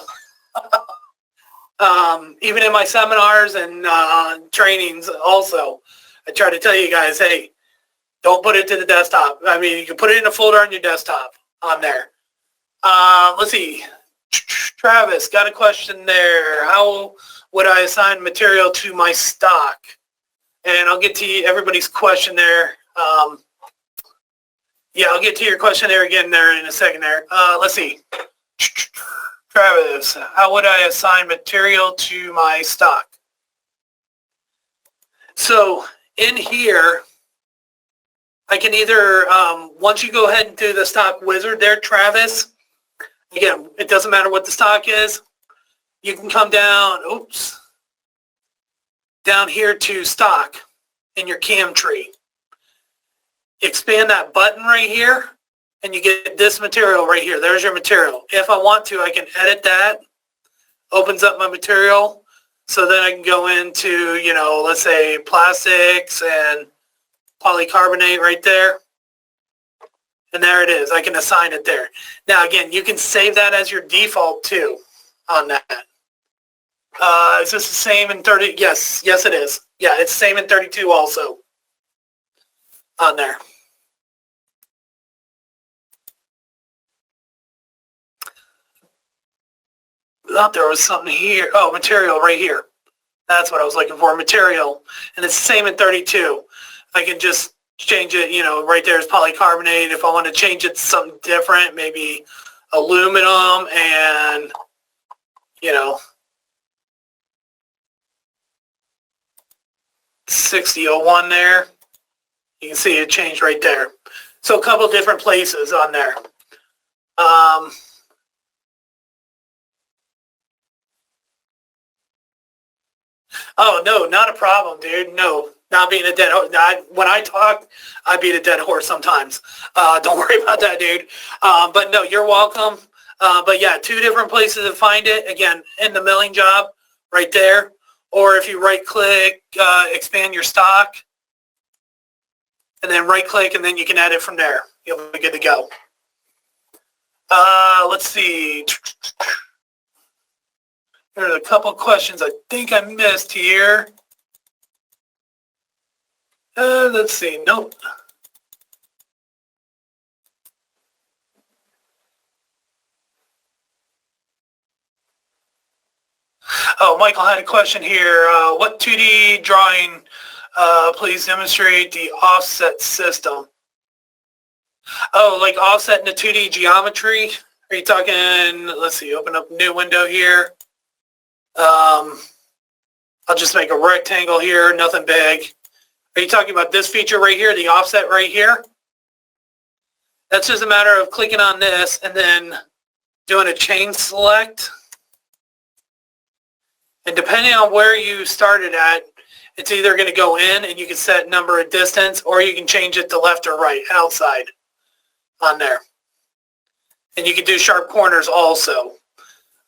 [SPEAKER 1] even in my seminars and trainings also, I try to tell you guys, hey, don't put it to the desktop. I mean, you can put it in a folder on your desktop on there. Let's see. Travis, got a question there. How would I assign material to my stock? And I'll get to everybody's question there. Yeah, I'll get to your question there again there in a second there. Let's see. Travis, how would I assign material to my stock? So in here, I can either, once you go ahead and do the stock wizard there, Travis, again, it doesn't matter what the stock is. You can come down, down here to stock in your CAM tree. Expand that button right here, and you get this material right here. There's your material. If I want to, I can edit that. Opens up my material. So then I can go into, let's say plastics and polycarbonate right there. And there it is. I can assign it there. Now, again, you can save that as your default too on that. Is this the same in 30? Yes, it is. Yeah, it's the same in 32 also on there. I thought there was something here. Oh, material right here. That's what I was looking for, material. And it's the same in 32. I can just change it, right there is polycarbonate. If I want to change it to something different, maybe aluminum and, 6001 there. You can see it changed right there. So a couple different places on there. Oh, no, not a problem, dude. No, not being a dead horse. When I talk, I beat a dead horse sometimes. Don't worry about that, dude. But no, you're welcome. But yeah, two different places to find it. Again, in the milling job right there. Or if you right click, expand your stock, and then right click, and then you can edit from there. You'll be good to go. Let's see. There's a couple questions I think I missed here. Let's see. Nope. Oh, Michael had a question here. What 2D drawing, please demonstrate the offset system? Oh, like offset in the 2D geometry? Are you talking, let's see, open up a new window here. I'll just make a rectangle here, nothing big. Are you talking about this feature right here, the offset right here? That's just a matter of clicking on this and then doing a chain select. And depending on where you started at, it's either going to go in and you can set number of distance, or you can change it to left or right, outside on there. And you can do sharp corners also,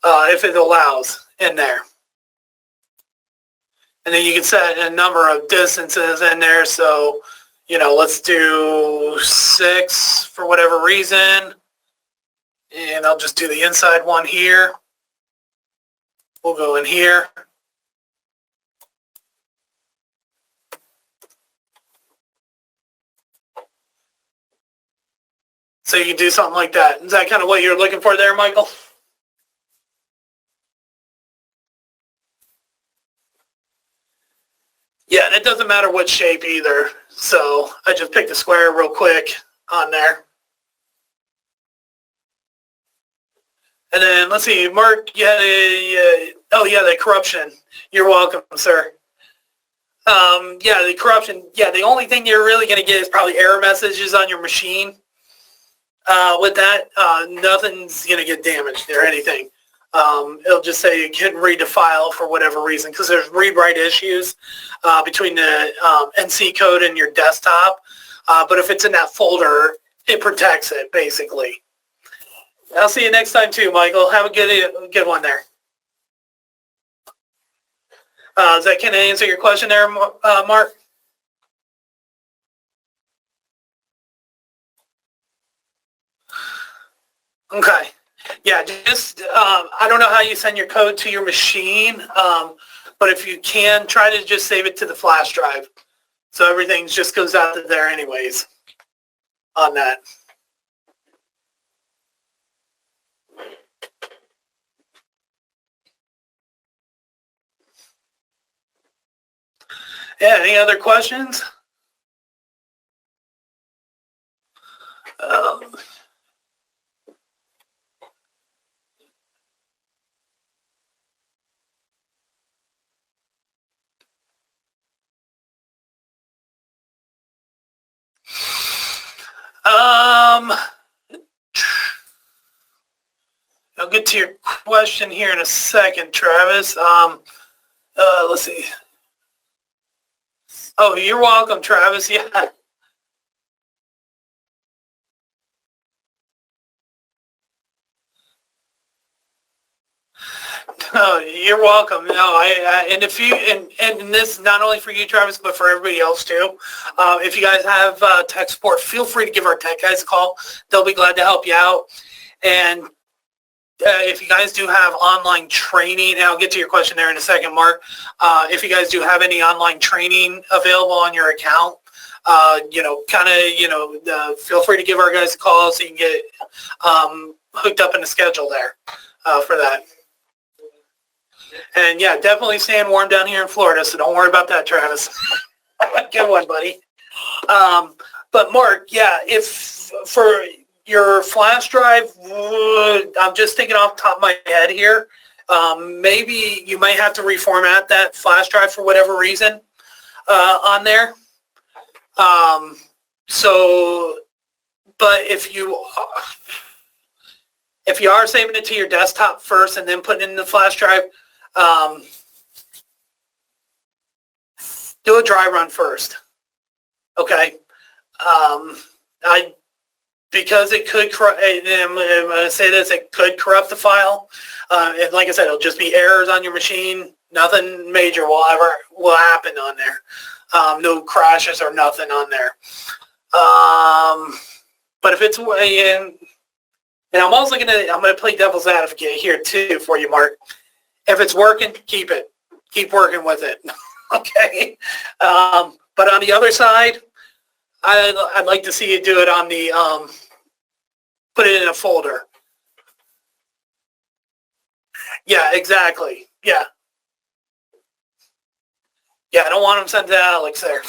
[SPEAKER 1] if it allows in there. And then you can set a number of distances in there. So, you know, let's do 6 for whatever reason. And I'll just do the inside one here. We'll go in here. So you can do something like that. Is that kind of what you're looking for there, Michael? Yeah, and it doesn't matter what shape either. So I just picked a square real quick on there. And then let's see, Mark, you had oh yeah, the corruption. You're welcome, sir. Yeah, the corruption. Yeah, the only thing you're really going to get is probably error messages on your machine. With that, nothing's going to get damaged or anything. It'll just say you can't read the file for whatever reason, because there's read-write issues between the NC code and your desktop. But if it's in that folder, it protects it, basically. I'll see you next time too, Michael. Have a good one there. Does that kind of answer your question there, Mark? Okay. Yeah, just, I don't know how you send your code to your machine, but if you can, try to just save it to the flash drive. So everything just goes out to there anyways on that. Yeah, any other questions? I'll get to your question here in a second, Travis. Let's see. Oh, you're welcome, Travis. Yeah. Oh, you're welcome. No, and if you and this not only for you, Travis, but for everybody else too. If you guys have tech support, feel free to give our tech guys a call. They'll be glad to help you out. And if you guys do have online training, and I'll get to your question there in a second, Mark. If you guys do have any online training available on your account, feel free to give our guys a call so you can get hooked up in the schedule there for that. And yeah, definitely staying warm down here in Florida, so don't worry about that, Travis. Good one, buddy. But Mark, yeah, if for your flash drive, I'm just thinking off the top of my head here, maybe you might have to reformat that flash drive for whatever reason on there. But if you are saving it to your desktop first and then putting it in the flash drive, do a dry run first. Okay. because it could, I'm going to say this, it could corrupt the file. And like I said, it'll just be errors on your machine. Nothing major will happen on there. No crashes or nothing on there. But if it's, and I'm also I'm going to play devil's advocate here too for you, Mark. If it's working, keep it. Keep working with it. Okay. But on the other side, I'd like to see you do it on the, put it in a folder. Yeah, exactly. Yeah. Yeah, I don't want them sent to Alex there.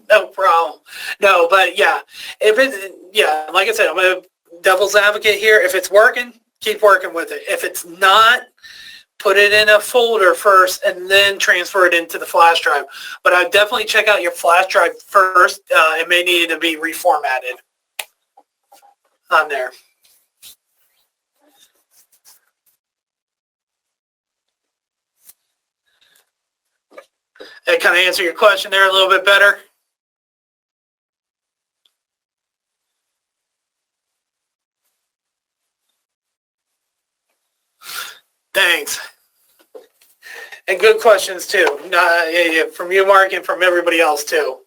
[SPEAKER 1] No problem. No, but yeah, if it, yeah, like I said, I'm a devil's advocate here. If it's working, keep working with it. If it's not, put it in a folder first and then transfer it into the flash drive. But I'd definitely check out your flash drive first. It may need to be reformatted on there. That kind of answer your question there a little bit better. Thanks. And good questions too. From you, Mark, and from everybody else too.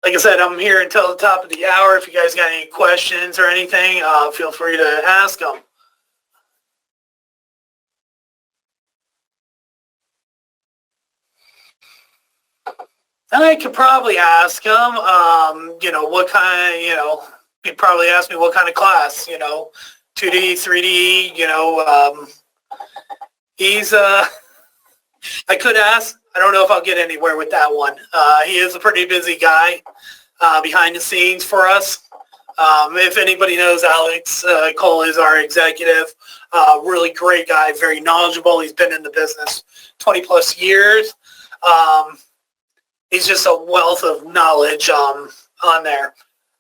[SPEAKER 1] Like I said, I'm here until the top of the hour. If you guys got any questions or anything, feel free to ask them. I could probably ask him, what kind, he'd probably ask me what kind of class, 2D, 3D, he's, I could ask. I don't know if I'll get anywhere with that one. He is a pretty busy guy behind the scenes for us. If anybody knows, Alex Cole is our executive. Really great guy, very knowledgeable. He's been in the business 20 plus years. He's just a wealth of knowledge on there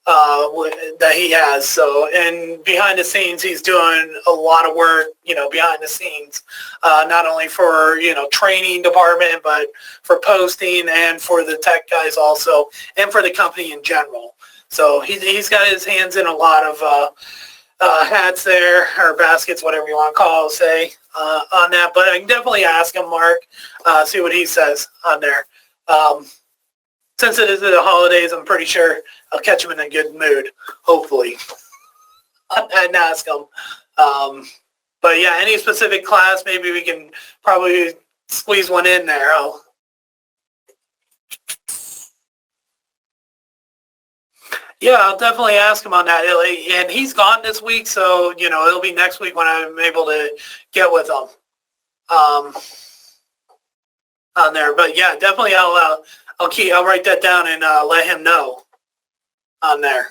[SPEAKER 1] that he has. So, and behind the scenes, he's doing a lot of work, behind the scenes, not only for, training department, but for posting and for the tech guys also, and for the company in general. So he's got his hands in a lot of hats there, or baskets, whatever you want to call it, say, on that. But I can definitely ask him, Mark, see what he says on there. Since it is the holidays, I'm pretty sure I'll catch him in a good mood, hopefully, and ask him. But yeah, any specific class, maybe we can probably squeeze one in there. Yeah, I'll definitely ask him on that. And he's gone this week, so, it'll be next week when I'm able to get with him on there. But yeah, definitely I'll write that down and let him know on there.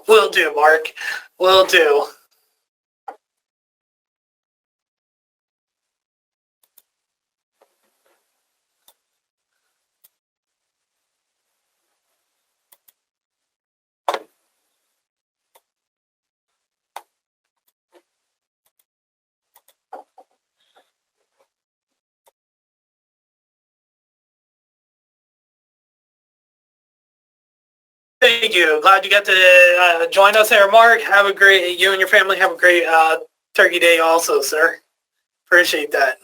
[SPEAKER 1] Will do, Mark. Will do. Thank you. Glad you got to join us there, Mark. You and your family have a great Turkey Day also, sir. Appreciate that.